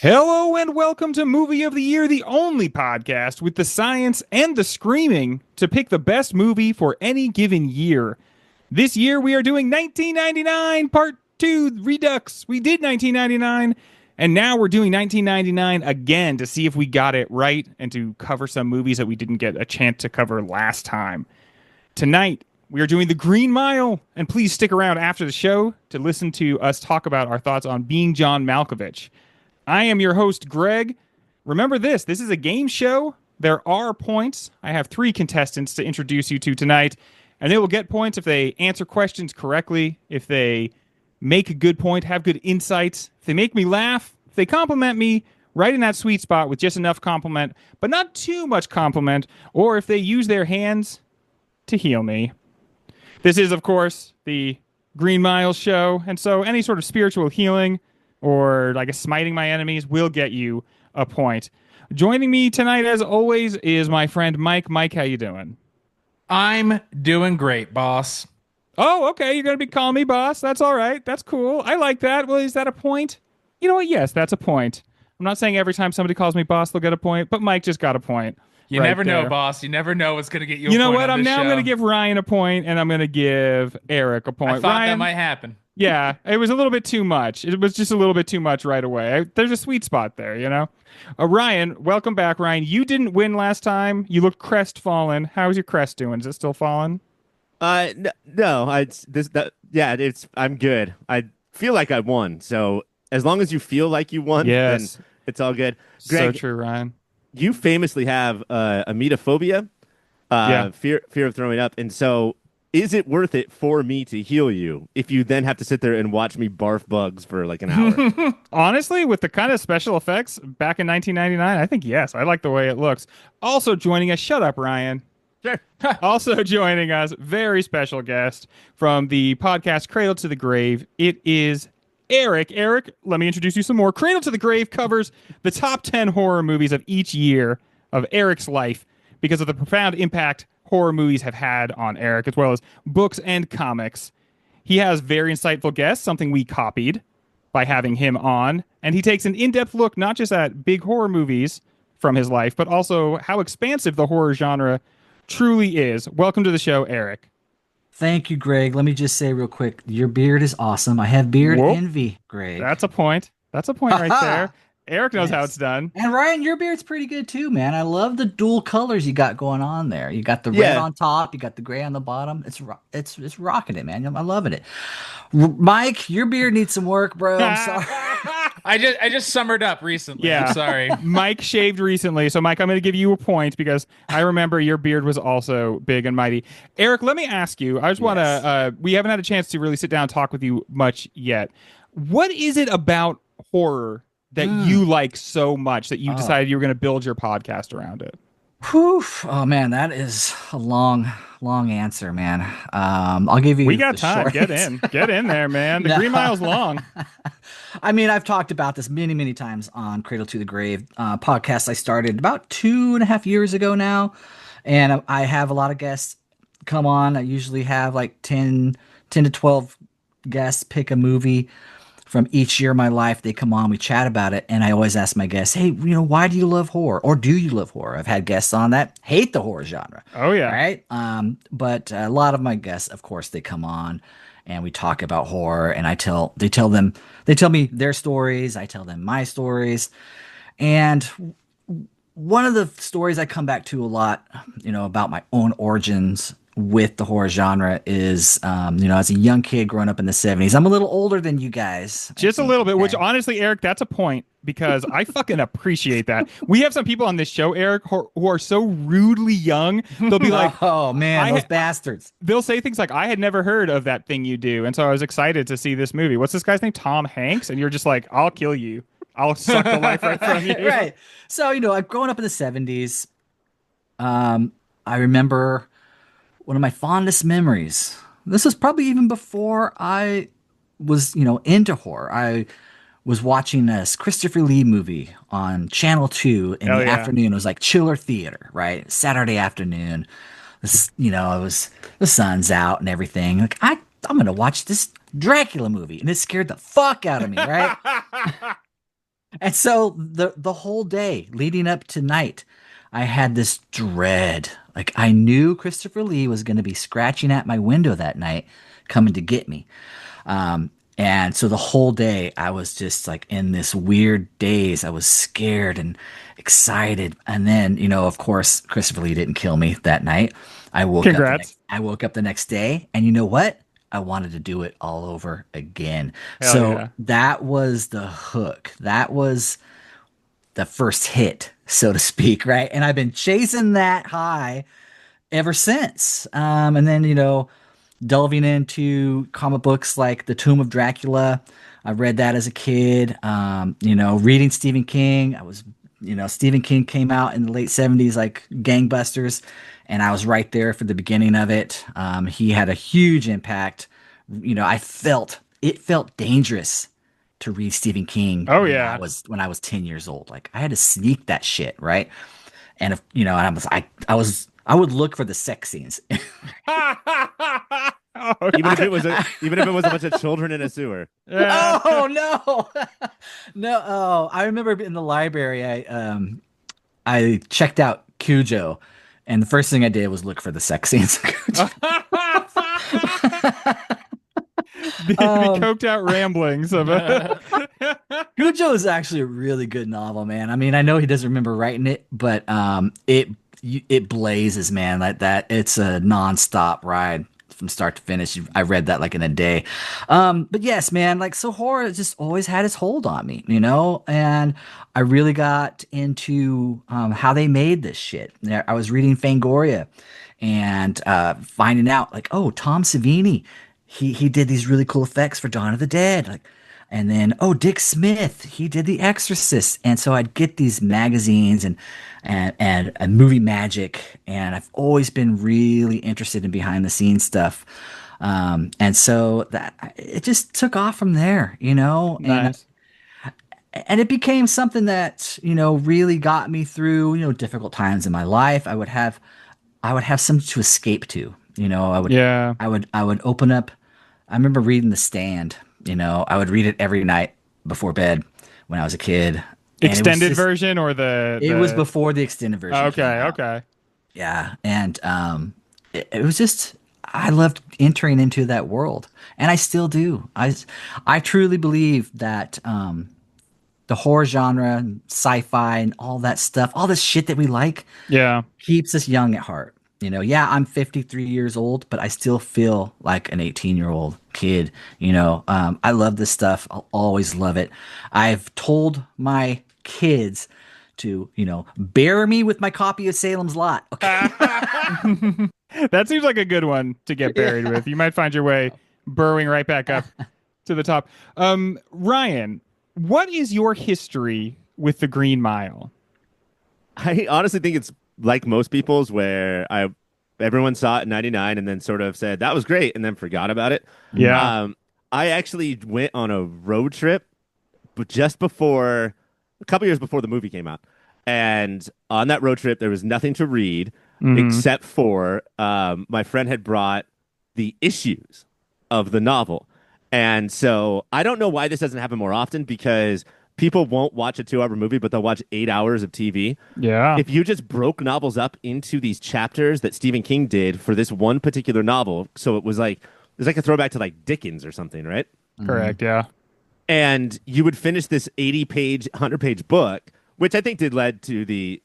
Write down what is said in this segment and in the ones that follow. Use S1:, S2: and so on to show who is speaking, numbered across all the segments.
S1: Hello and welcome to Movie of the Year, the only podcast with the science and the screaming to pick the best movie for any given year. This year we are doing 1999 Part 2 Redux. We did 1999, and now we're doing 1999 again to see if we got it right and to cover some movies that we didn't get a chance to cover last time. Tonight, we are doing The Green Mile, and please stick around after the show to listen to us talk about our thoughts on Being John Malkovich. I am your host, Greg. Remember this is a game show. There are points. I have 3 contestants to introduce you to tonight, and they will get points if they answer questions correctly, if they make a good point, have good insights, if they make me laugh, if they compliment me right in that sweet spot with just enough compliment, but not too much compliment, or if they use their hands to heal me. This is, of course, the Green Mile show, and so any sort of spiritual healing or like smiting my enemies will get you a point. Joining me tonight, as always, is my friend Mike. Mike, how you doing?
S2: I'm doing great, boss.
S1: Oh, okay. You're going to be calling me boss. That's all right. That's cool. I like that. Well, is that a point? You know what? Yes, that's a point. I'm not saying every time somebody calls me boss, they'll get a point, but Mike just got a point.
S2: You never know, boss. You never know what's going to get you a point.
S1: You know what?
S2: I'm
S1: going to give Ryan a point, and I'm going to give Eric a point.
S2: I thought
S1: Ryan,
S2: that might happen.
S1: Yeah, it was a little bit too much. It was just a little bit too much right away. There's a sweet spot there, you know? Ryan, welcome back, Ryan. You didn't win last time. You looked crestfallen. How's your crest doing? Is it still fallen?
S3: No. I'm good. I feel like I won. So as long as you feel like you won, then it's all good. Greg,
S1: so true, Ryan.
S3: You famously have emetophobia, fear of throwing up, and so. Is it worth it for me to heal you if you then have to sit there and watch me barf bugs for like an hour?
S1: Honestly, with the kind of special effects back in 1999, I think yes. I like the way it looks. Also joining us, shut up, Ryan.
S3: Sure.
S1: Also joining us, very special guest from the podcast Cradle to the Grave. It is Eric. Eric, let me introduce you some more. Cradle to the Grave covers the top 10 horror movies of each year of Eric's life because of the profound impact horror movies have had on Eric, as well as books and comics. He has very insightful guests, something we copied by having him on, and he takes an in-depth look not just at big horror movies from his life, but also how expansive the horror genre truly is. Welcome to the show, Eric.
S4: Thank you, Greg. Let me just say real quick, your beard is awesome. I have beard envy, Greg.
S1: That's a point. That's a point right there. Eric knows how it's done.
S4: And Ryan, your beard's pretty good too, man. I love the dual colors you got going on there. You got the red on top, you got the gray on the bottom. It's rocking it, man. I'm loving it. Mike, your beard needs some work, bro. I'm sorry.
S2: I just summered up recently. Yeah. I'm sorry.
S1: Mike shaved recently. So Mike, I'm going to give you a point because I remember your beard was also big and mighty. Eric, let me ask you. I just want to we haven't had a chance to really sit down and talk with you much yet. What is it about horror that you like so much that you decided you were going to build your podcast around it?
S4: Whew. Oh man, that is a long answer, man. I'll give you.
S1: We got time. Get in there, man. The Green Mile's long.
S4: I mean, I've talked about this many times on Cradle to the Grave podcast. I started about 2.5 years ago now, and I have a lot of guests come on. I usually have like 10 to 12 guests pick a movie from each year of my life. They come on, we chat about it, and I always ask my guests, hey, why do you love horror? Or do you love horror? I've had guests on that hate the horror genre.
S1: Oh, yeah.
S4: Right? But a lot of my guests, of course, they come on, and we talk about horror, and they tell me their stories, I tell them my stories, and one of the stories I come back to a lot, about my own origins with the horror genre is, as a young kid growing up in the 70s. I'm a little older than you guys.
S1: Just a little bit, which honestly, Eric, that's a point because I fucking appreciate that. We have some people on this show, Eric, who are so rudely young. They'll be like,
S4: oh man, those bastards.
S1: They'll say things like, I had never heard of that thing you do. And so I was excited to see this movie. What's this guy's name? Tom Hanks? And you're just like, I'll kill you. I'll suck the life right from you.
S4: Right. So, I'm growing up in the 70s. I remember one of my fondest memories. This was probably even before I was, into horror. I was watching this Christopher Lee movie on Channel 2 in the afternoon. It was like Chiller Theater, right? Saturday afternoon. it was the sun's out and everything. Like I'm gonna watch this Dracula movie, and it scared the fuck out of me, right? And so the whole day leading up to night, I had this dread. Like I knew Christopher Lee was going to be scratching at my window that night, coming to get me. And so the whole day I was just like in this weird daze. I was scared and excited. And then, of course, Christopher Lee didn't kill me that night.
S1: Congrats.
S4: I woke up the next day, and you know what? I wanted to do it all over again.
S1: Hell
S4: So
S1: yeah.
S4: that was the hook. That was the first hit, so to speak, right? And I've been chasing that high ever since. And then, delving into comic books like The Tomb of Dracula. I read that as a kid. Reading Stephen King. Stephen King came out in the late 70s like gangbusters, and I was right there for the beginning of it. He had a huge impact. It felt dangerous to read Stephen King.
S1: Oh, yeah.
S4: When I was 10 years old. Like I had to sneak that shit, right? And I would look for the sex scenes.
S3: Even if it was a bunch of children in a sewer.
S1: Yeah.
S4: Oh no, no! Oh, I remember in the library, I checked out Cujo, and the first thing I did was look for the sex scenes.
S1: The coked out ramblings of a
S4: Cujo is actually a really good novel, man. I mean, I know he doesn't remember writing it, but it blazes, man. Like that, it's a nonstop ride from start to finish. I read that like in a day. But yes, man, like so horror has just always had its hold on me, and I really got into how they made this shit. I was reading Fangoria and finding out like, oh, Tom Savini, he did these really cool effects for Dawn of the Dead, like. And then, Dick Smith, he did The Exorcist. And so I'd get these magazines and movie magic. And I've always been really interested in behind the scenes stuff. And so it just took off from there,
S1: nice.
S4: And it became something that, really got me through, difficult times in my life. I would have something to escape to, I would open up. I remember reading The Stand. I would read it every night before bed when I was a kid.
S1: Extended version or
S4: It was before the extended version.
S1: Okay.
S4: Yeah, and it was just I loved entering into that world, and I still do. I truly believe that the horror genre, sci-fi, and all that stuff, all this shit that we like, keeps us young at heart. I'm 53 years old, but I still feel like an 18-year-old kid. I love this stuff. I'll always love it. I've told my kids to, bury me with my copy of Salem's Lot. Okay.
S1: That seems like a good one to get buried with. You might find your way burrowing right back up to the top. Ryan, what is your history with the Green Mile?
S3: I honestly think it's like most people's, where everyone saw it in '99 and then sort of said that was great and then forgot about it.
S1: Yeah.
S3: I actually went on a road trip, but just before, a couple years before the movie came out, and on that road trip there was nothing to read except for my friend had brought the issues of the novel, and so I don't know why this doesn't happen more often, because people won't watch a 2-hour movie, but they'll watch 8 hours of TV.
S1: Yeah.
S3: If you just broke novels up into these chapters that Stephen King did for this one particular novel, so it was like a throwback to like Dickens or something, right?
S1: Correct, yeah.
S3: And you would finish this 80-page, 100-page book, which I think did lead to the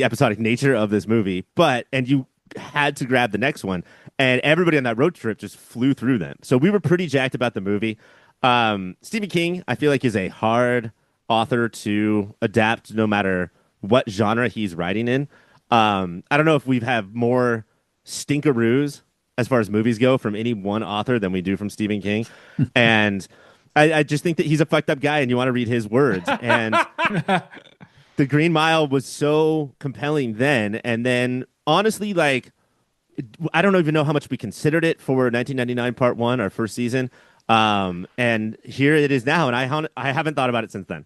S3: episodic nature of this movie, and you had to grab the next one, and everybody on that road trip just flew through them. So we were pretty jacked about the movie. Stephen King, I feel like, is a hard author to adapt no matter what genre he's writing in. I don't know if we have more stinkeroos as far as movies go from any one author than we do from Stephen King. And I just think that he's a fucked up guy and you want to read his words. And The Green Mile was so compelling then. And then, honestly, like, I don't even know how much we considered it for 1999 Part 1, our first season. And here it is now, and I haven't thought about it since then.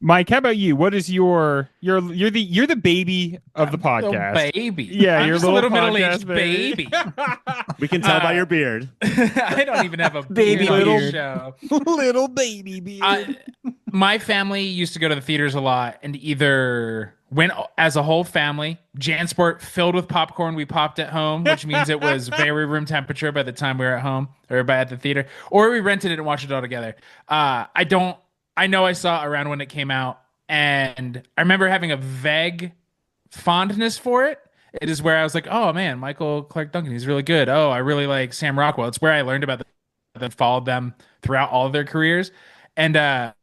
S1: Mike, how about you? What is you're the baby of the podcast.
S2: Little baby.
S1: Yeah,
S2: I'm
S1: you're
S2: just
S1: a
S2: a
S1: little
S2: little
S1: podcast
S2: middle-aged baby.
S3: We can tell by your beard.
S2: I don't even have a
S4: Baby
S2: beard on
S1: beard.
S2: this show.
S1: Little baby beard.
S2: My family used to go to the theaters a lot and either went as a whole family, Jansport filled with popcorn we popped at home, which means it was very room temperature by the time we were at home or at the theater, or we rented it and watched it all together. I know I saw it around when it came out, and I remember having a vague fondness for it. It is where I was like, oh man, Michael Clarke Duncan, he's really good. Oh, I really like Sam Rockwell. It's where I learned about them, followed them throughout all of their careers. And that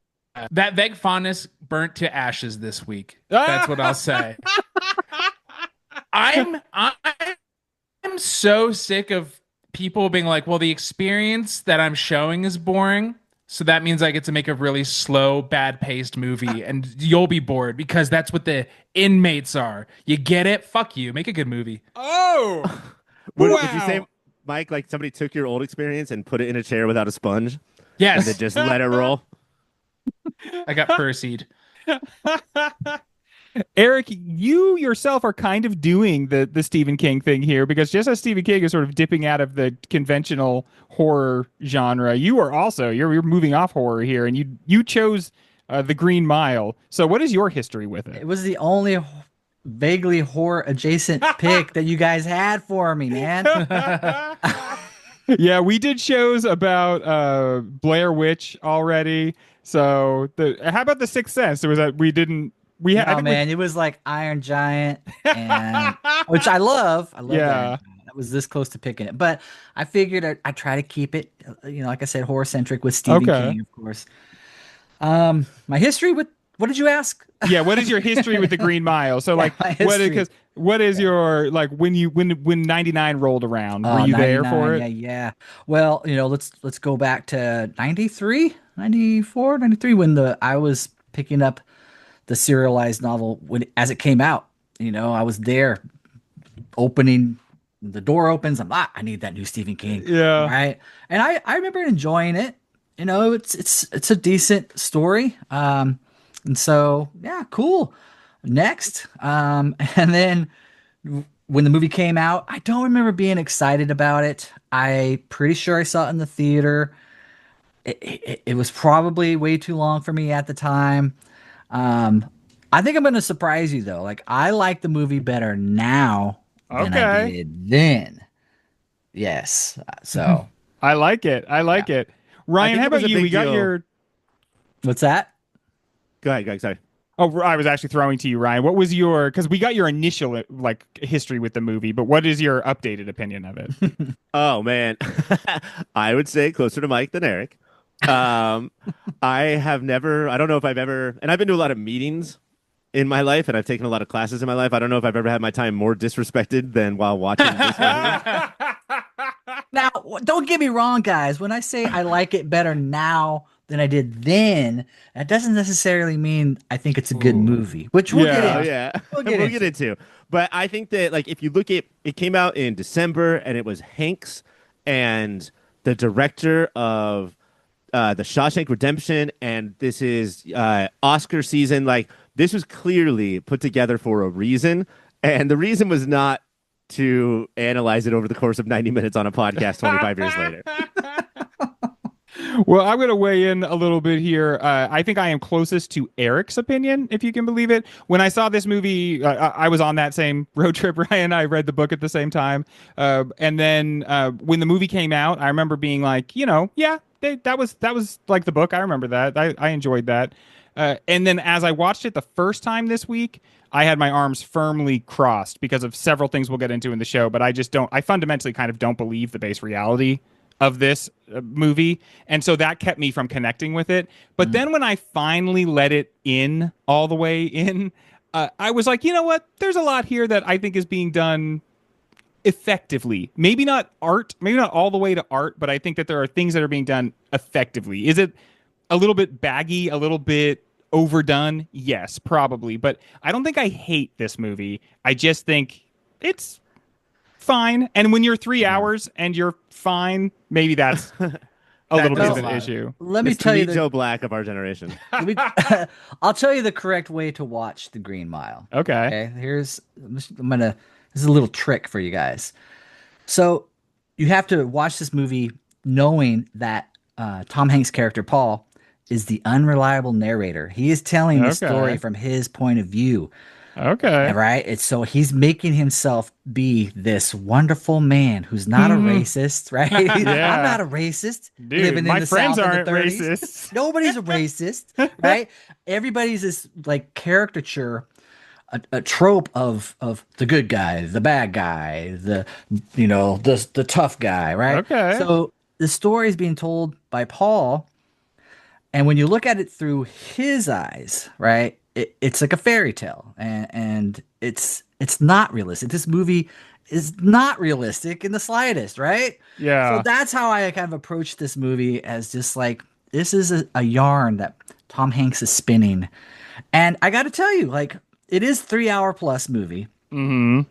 S2: vague fondness burnt to ashes this week. That's what I'll say. I'm so sick of people being like, well, the experience that I'm showing is boring. So that means I get to make a really slow, bad-paced movie, and you'll be bored because that's what the inmates are. You get it? Fuck you. Make a good movie.
S1: Oh,
S3: Would
S1: wow.
S3: you say, Mike, like somebody took your old experience and put it in a chair without a sponge?
S2: Yes.
S3: And then just let it roll?
S2: I got Perseed.
S1: Eric, you yourself are kind of doing the Stephen King thing here, because just as Stephen King is sort of dipping out of the conventional horror genre, you are also you're moving off horror here, and you chose The Green Mile. So what is your history with it?
S4: It was the only vaguely horror adjacent pick that you guys had for me, man.
S1: Yeah, we did shows about Blair Witch already. So how about The Sixth Sense? There was that we didn't. We had.
S4: Oh man, it was like Iron Giant, and which I love. I love
S1: Yeah.
S4: Iron Giant. I was this close to picking it, but I figured I try to keep it, like I said, horror centric with Stephen
S1: Okay.
S4: King, of course. My history with what did you ask?
S1: Yeah, what is your history with The Green Mile? So like,
S4: my
S1: what is your like when 99 rolled around? Were you there for
S4: 99,
S1: it?
S4: Yeah. Well, let's go back to 93, 94, 93 when I was picking up the serialized novel as it came out. I was there opening, the door opens. I'm like, I need that new Stephen King.
S1: Yeah.
S4: Right. And I remember enjoying it. It's a decent story. And so, yeah, cool. Next. And then when the movie came out, I don't remember being excited about it. I pretty sure I saw it in the theater. It was probably way too long for me at the time. I think I'm going to surprise you though. Like, I like the movie better now than I did then. Yes. So
S1: I like it. It. Ryan, how about you? We got your.
S4: What's that?
S3: Go ahead. Sorry.
S1: Oh, I was actually throwing to you, Ryan. What was because we got your initial like history with the movie, but what is your updated opinion of it?
S3: Oh man, I would say closer to Mike than Eric. I don't know if I've ever, and I've been to a lot of meetings in my life, and I've taken a lot of classes in my life. I don't know if I've ever had my time more disrespected than while watching this movie.
S4: Now, don't get me wrong, guys. When I say I like it better now than I did then, that doesn't necessarily mean I think it's a good movie, which we'll get into.
S3: Yeah,
S4: We'll
S3: we'll
S4: get
S3: get into. But I think that, like, if you look at it, came out in December, and it was Hanks and the director of the Shawshank Redemption, and this is Oscar season. Like, this was clearly put together for a reason, and the reason was not to analyze it over the course of 90 minutes on a podcast 25 years later.
S1: Well, I'm going to weigh in a little bit here. I think I am closest to Eric's opinion, if you can believe it. When I saw this movie, I was on that same road trip, Ryan. I read the book at the same time. And then when the movie came out, I remember being like, yeah, that was like the book. I remember that. I enjoyed that. And then as I watched it the first time this week, I had my arms firmly crossed because of several things we'll get into in the show. But I fundamentally kind of don't believe the base reality of this movie. And so that kept me from connecting with it. But then when I finally let it in all the way in, I was like, you know what? There's a lot here that I think is being done effectively. Maybe not art, maybe not all the way to art, but I think that there are things that are being done effectively. Is it a little bit baggy, a little bit overdone? Yes, probably. But I don't think I hate this movie. I just think it's fine. And when you're 3 hours and you're fine, maybe that's a little bit
S2: does
S1: of
S2: a
S1: an
S2: lot.
S1: issue.
S4: Let me
S3: It's
S4: tell
S3: the
S4: you
S3: Joe Black of our generation.
S4: I'll tell you the correct way to watch The Green Mile.
S1: Okay.
S4: Okay. This is a little trick for you guys. So you have to watch this movie knowing that Tom Hanks' character Paul is the unreliable narrator. He is telling the story
S1: Okay.
S4: from his point of view.
S1: Okay.
S4: Right? It's so he's making himself be this wonderful man who's not a racist, right?
S1: Yeah.
S4: I'm not a racist.
S1: Dude,
S4: living in
S1: my
S4: the
S1: friends
S4: South in
S1: aren't
S4: the 30s.
S1: racists.
S4: Nobody's a racist, right? Everybody's this like caricature, a trope of the good guy, the bad guy, the tough guy, right?
S1: Okay.
S4: So the story is being told by Paul, and when you look at it through his eyes, right, it's like a fairy tale, and it's not realistic. This movie is not realistic in the slightest, right?
S1: Yeah.
S4: So that's how I kind of approach this movie, as just like this is a yarn that Tom Hanks is spinning, and I got to tell you, like it is 3 hour plus movie.
S1: Mm-hmm.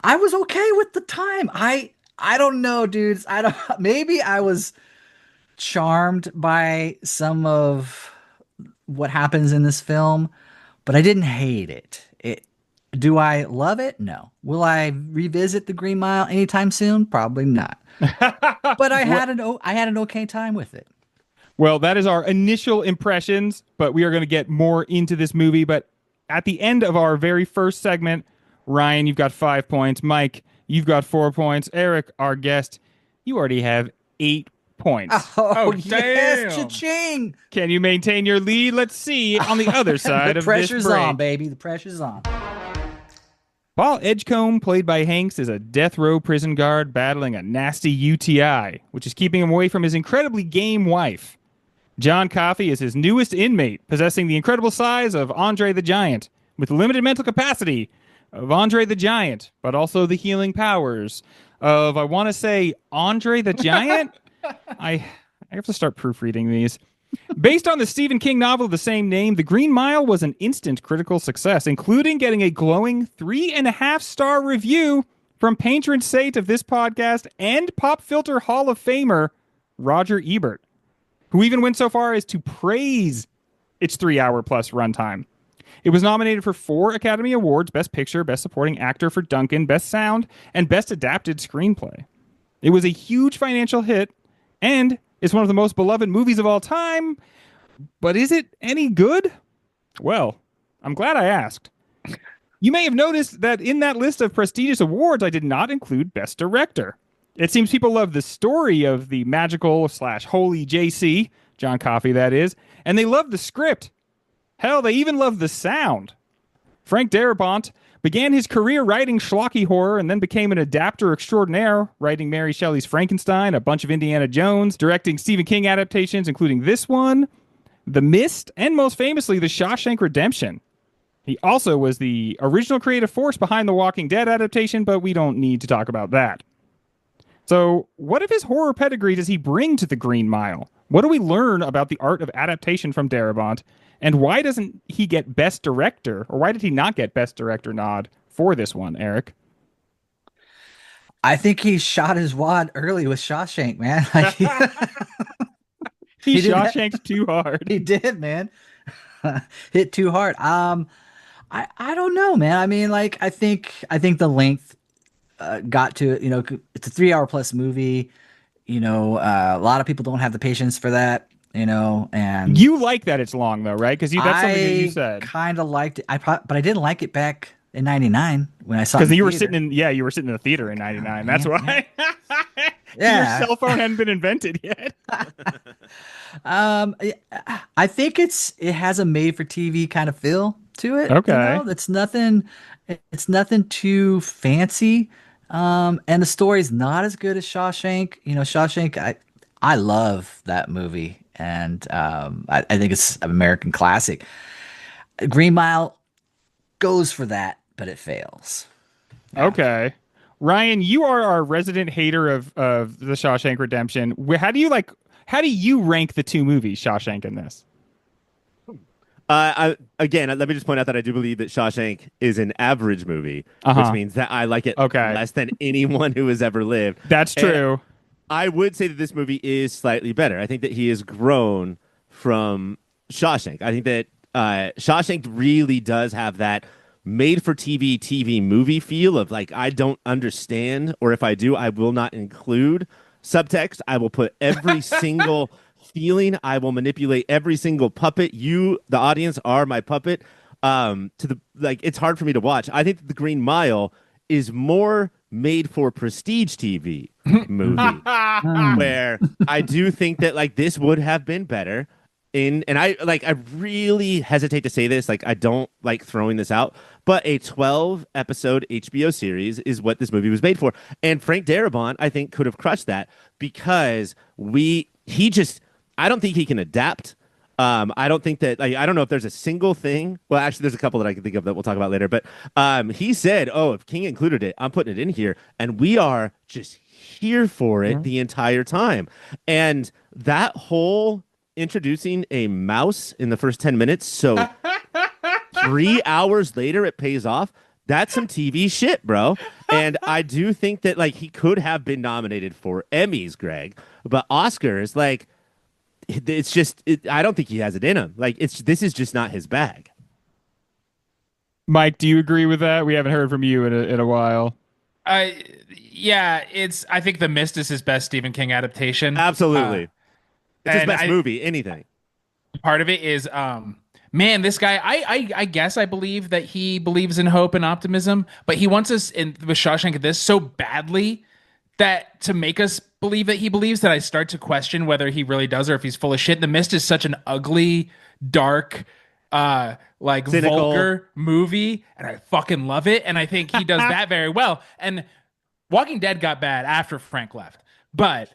S4: I was okay with the time. I don't know, dudes. I don't. Maybe I was charmed by some of what happens in this film, but I didn't hate it. Do I love it? No. Will I revisit The Green Mile anytime soon? Probably not. But I had an okay time with it.
S1: Well, that is our initial impressions, but we are going to get more into this movie. But at the end of our very first segment, Ryan, you've got 5 points. Mike, you've got 4 points. Eric, our guest, you already have 8 points.
S4: Oh,
S2: damn.
S4: yes, cha-ching!
S1: Can you maintain your lead? Let's see on the other side
S4: The
S1: of this
S4: pressure's
S1: break.
S4: on, baby. The pressure's on.
S1: Paul Edgecombe, played by Hanks, is a death row prison guard battling a nasty UTI, which is keeping him away from his incredibly game wife. John Coffey is his newest inmate, possessing the incredible size of Andre the Giant, with limited mental capacity of Andre the Giant, but also the healing powers of, I want to say, Andre the Giant? I have to start proofreading these. Based on the Stephen King novel of the same name, The Green Mile was an instant critical success, including getting a glowing 3.5-star review from patron saint of this podcast and Pop Filter Hall of Famer Roger Ebert, who even went so far as to praise its 3 hour plus runtime. It was nominated for 4 Academy Awards: Best Picture, Best Supporting Actor for Duncan, Best Sound, and Best Adapted Screenplay. It was a huge financial hit and is one of the most beloved movies of all time. But is it any good? Well, I'm glad I asked. You may have noticed that in that list of prestigious awards, I did not include Best Director. It seems people love the story of the magical/holy JC, John Coffey that is, and they love the script. Hell, they even love the sound. Frank Darabont began his career writing schlocky horror and then became an adapter extraordinaire, writing Mary Shelley's Frankenstein, a bunch of Indiana Jones, directing Stephen King adaptations, including this one, The Mist, and most famously, The Shawshank Redemption. He also was the original creative force behind the Walking Dead adaptation, but we don't need to talk about that. So, what of his horror pedigree does he bring to The Green Mile? What do we learn about the art of adaptation from Darabont? And why doesn't he get Best Director, or why did he not get Best Director nod for this one, Eric?
S4: I think he shot his wad early with Shawshank, man. Like,
S1: He
S4: did that.
S1: Shawshanked too hard.
S4: He did, man. Hit too hard. I don't know, man. I mean, like, I think the length got to it. You know, it's a 3 hour plus movie. You know, a lot of people don't have the patience for that. You know, and
S1: You like that it's long, though, right? Because that's something that you said.
S4: Kind of liked it. But I didn't like it back in '99 when I saw it.
S1: Because
S4: in
S1: you were
S4: theater.
S1: sitting in the theater in '99. That's why.
S4: Yeah.
S1: Your cell phone hadn't been invented yet.
S4: I think it has a made for TV kind of feel to it.
S1: Okay.
S4: You know? It's nothing too fancy. And the story's not as good as Shawshank. You know, Shawshank, I love that movie. And I think it's an American classic. Green Mile goes for that, but it fails.
S1: Okay. Ryan, you are our resident hater of the Shawshank Redemption. How do you rank the two movies, Shawshank and this?
S3: Again, let me just point out that I do believe that Shawshank is an average movie, which means that I like it less than anyone who has ever lived.
S1: That's true.
S3: I would say that this movie is slightly better. I think that he has grown from Shawshank. I think that Shawshank really does have that made-for-TV movie feel of like, I don't understand, or if I do, I will not include subtext. I will put every single feeling. I will manipulate every single puppet. You, the audience, are my puppet. It's hard for me to watch. I think that The Green Mile is more made for prestige TV movie, where I do think that like this would have been better. I really hesitate to say this, like I don't like throwing this out, but a 12 episode HBO series is what this movie was made for. And Frank Darabont, I think, could have crushed that because I don't think he can adapt. I don't think that I don't know if there's a single thing. Well, actually, there's a couple that I can think of that we'll talk about later. But he said, "Oh, if King included it, I'm putting it in here," and we are just here for it the entire time. And that whole introducing a mouse in the first 10 minutes, so 3 hours later it pays off. That's some TV shit, bro. And I do think that like he could have been nominated for Emmys, Greg, but Oscars like. It's just I don't think he has it in him. Like this is just not his bag.
S1: Mike, do you agree with that? We haven't heard from you in a while.
S2: Yeah, I think The Mist is his best Stephen King adaptation.
S3: Absolutely. It's his best movie, anything.
S2: Part of it is man, this guy, I guess I believe that he believes in hope and optimism, but he wants us with Shawshank this so badly that to make us believe that he believes that I start to question whether he really does or if he's full of shit. The Mist is such an ugly, dark, cynical, vulgar movie, and I fucking love it. And I think he does that very well. And Walking Dead got bad after Frank left, but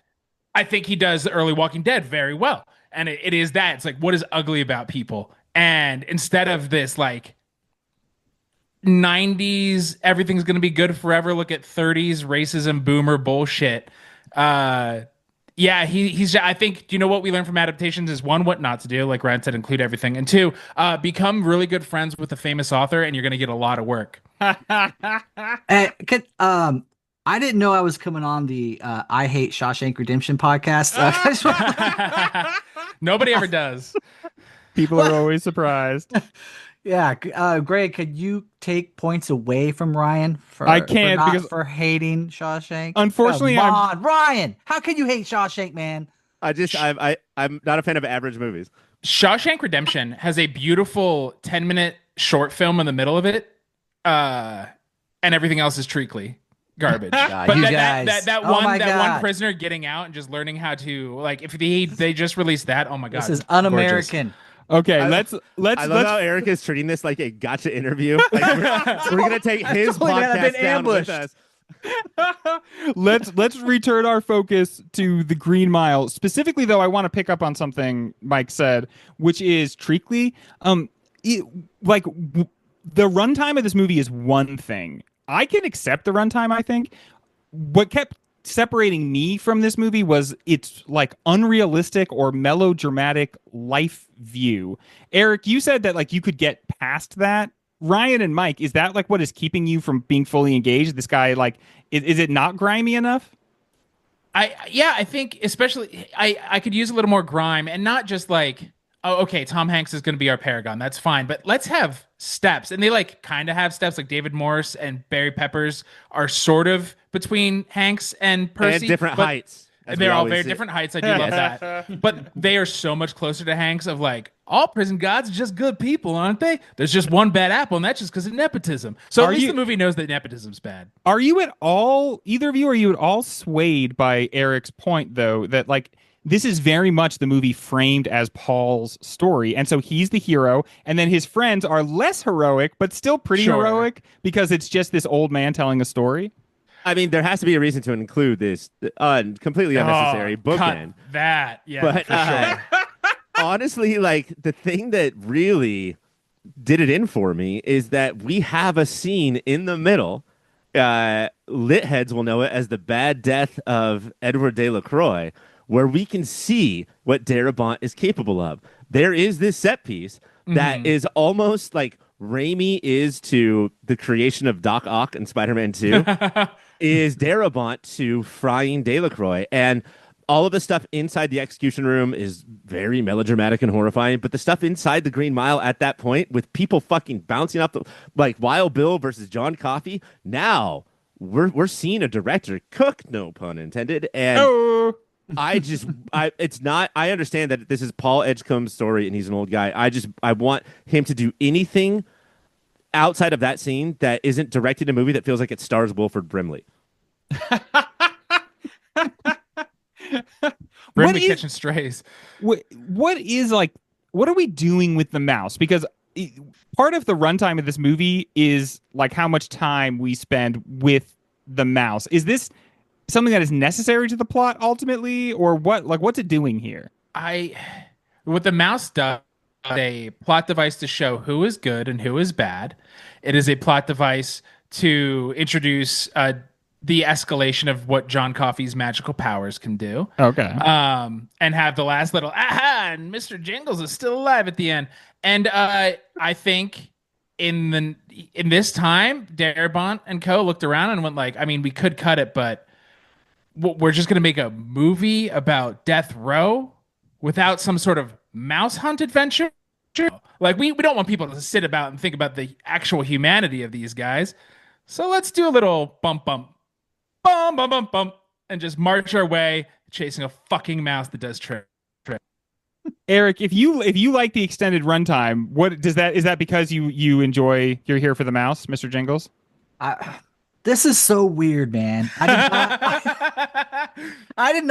S2: I think he does the early Walking Dead very well. And it is that. It's like, what is ugly about people? And instead of this, like, 90s everything's gonna be good forever, look at 30s racism boomer bullshit. He's I think, do you know what we learn from adaptations is one, what not to do, like Ryan said, include everything, and two, become really good friends with a famous author and you're gonna get a lot of work.
S4: I didn't know I was coming on the I Hate Shawshank Redemption podcast.
S2: Nobody ever does.
S1: People are always surprised.
S4: Yeah, Greg, could you take points away from Ryan
S1: I can't because
S4: for hating Shawshank?
S1: Unfortunately,
S4: Ryan, how can you hate Shawshank, man?
S3: I'm not a fan of average movies.
S2: Shawshank Redemption has a beautiful 10-minute short film in the middle of it, and everything else is treacly garbage. But that one prisoner getting out and just learning how to, like, if they just released that, oh my god,
S4: this is un-American.
S2: Gorgeous.
S1: Okay, let's.
S3: I love how Eric is treating this like a gotcha interview. Like we're gonna take his podcast down with us.
S1: Let's return our focus to The Green Mile. Specifically, though, I want to pick up on something Mike said, which is treacly. The runtime of this movie is one thing. I can accept the runtime. I think what kept separating me from this movie was its like unrealistic or melodramatic life view. Eric, you said that like you could get past that. Ryan and Mike, is that like what is keeping you from being fully engaged? This guy, like, is it not grimy enough?
S2: I think especially I could use a little more grime and not just like, oh, okay, Tom Hanks is going to be our paragon. That's fine. But let's have steps. And they like kind of have steps. Like David Morse and Barry Peppers are sort of between Hanks and Percy.
S3: And different heights.
S2: They're all very different heights. I do love that. But they are so much closer to Hanks of like, all prison guards are just good people, aren't they? There's just one bad apple, and that's just because of nepotism. So at least the movie knows that nepotism's bad.
S1: Are you at all, either of you, are you at all swayed by Eric's point, though, that like, this is very much the movie framed as Paul's story. And so he's the hero. And then his friends are less heroic, but still pretty heroic because it's just this old man telling a story.
S3: I mean, there has to be a reason to include this completely unnecessary bookend.
S2: That, yeah,
S3: but,
S2: for sure.
S3: Honestly, like, the thing that really did it in for me is that we have a scene in the middle. Lit heads will know it as the bad death of Edward de la Croix, where we can see what Darabont is capable of. There is this set piece that is almost like Raimi is to the creation of Doc Ock in Spider-Man 2. is Darabont to frying Delacroix. And all of the stuff inside the execution room is very melodramatic and horrifying, but the stuff inside the Green Mile at that point with people fucking bouncing off the like Wild Bill versus John Coffey, now we're seeing a director cook, no pun intended. And I understand that this is Paul Edgecombe's story and he's an old guy. I want him to do anything outside of that scene that isn't directed in a movie that feels like it stars Wilford Brimley.
S2: Brimley catching strays.
S1: What are we doing with the mouse? Because part of the runtime of this movie is like how much time we spend with the mouse. Is this something that is necessary to the plot ultimately, or what? Like, what's it doing here?
S2: What the mouse does is a plot device to show who is good and who is bad. It is a plot device to introduce the escalation of what John Coffey's magical powers can do.
S1: Okay.
S2: And have the last little aha, and Mr. Jingles is still alive at the end. And I think in this time, Darabont and co. looked around and went like, I mean, we could cut it, but we're just gonna make a movie about death row without some sort of mouse hunt adventure. Like we don't want people to sit about and think about the actual humanity of these guys. So let's do a little bump, and just march our way chasing a fucking mouse that does trick.
S1: Eric, if you like the extended runtime, what does that is that because you're here for the mouse, Mr. Jingles?
S4: This is so weird, man. I did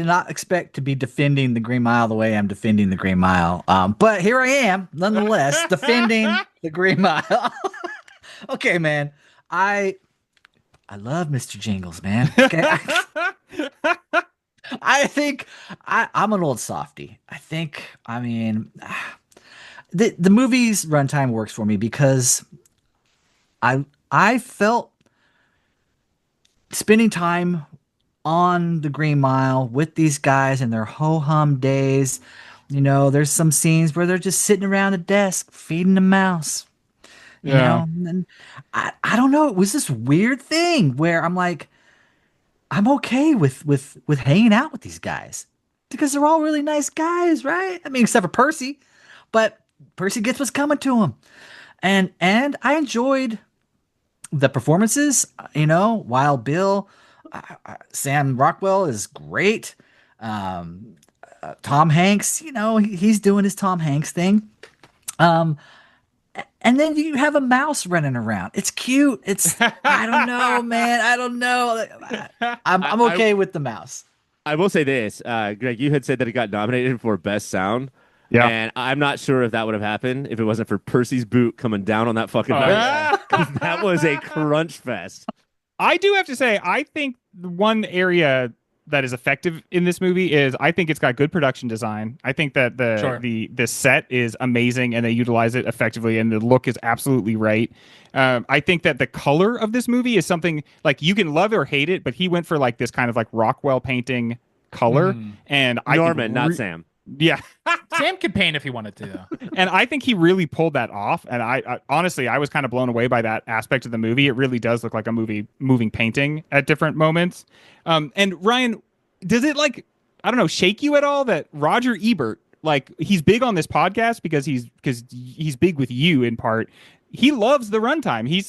S4: not expect to be defending the Green Mile the way I'm defending the Green Mile. But here I am, nonetheless, defending the Green Mile. Okay, man. I love Mr. Jingles, man. Okay. I think I'm an old softie. The movie's runtime works for me because I felt spending time on the Green Mile with these guys and their ho-hum days. You know, there's some scenes where they're just sitting around a desk feeding the mouse. You know, and I don't know. It was this weird thing where I'm like, I'm okay with hanging out with these guys because they're all really nice guys, right? I mean, except for Percy, but Percy gets what's coming to him, and I enjoyed the performances. You know, Wild Bill, Sam Rockwell is great. Tom Hanks, you know, he's doing his Tom Hanks thing. And then you have a mouse running around. It's cute. I don't know, man. I don't know. I'm okay with the mouse.
S3: I will say this, Greg, you had said that it got nominated for Best Sound.
S1: Yeah.
S3: And I'm not sure if that would have happened if it wasn't for Percy's boot coming down on that fucking mouse. That was a crunch fest.
S1: I do have to say, I think the one area that is effective in this movie is I think it's got good production design. I think that the set is amazing and they utilize it effectively and the look is absolutely right. I think that the color of this movie is something like you can love it or hate it, but he went for like this kind of like Rockwell painting color. And
S3: Norman, not Sam.
S1: Yeah.
S2: Sam could paint if he wanted to, though.
S1: And I think he really pulled that off. And I honestly, I was kind of blown away by that aspect of the movie. It really does look like a moving painting at different moments. And Ryan, does it like, I don't know, shake you at all that Roger Ebert, like he's big on this podcast because he's big with you in part. He loves the runtime. He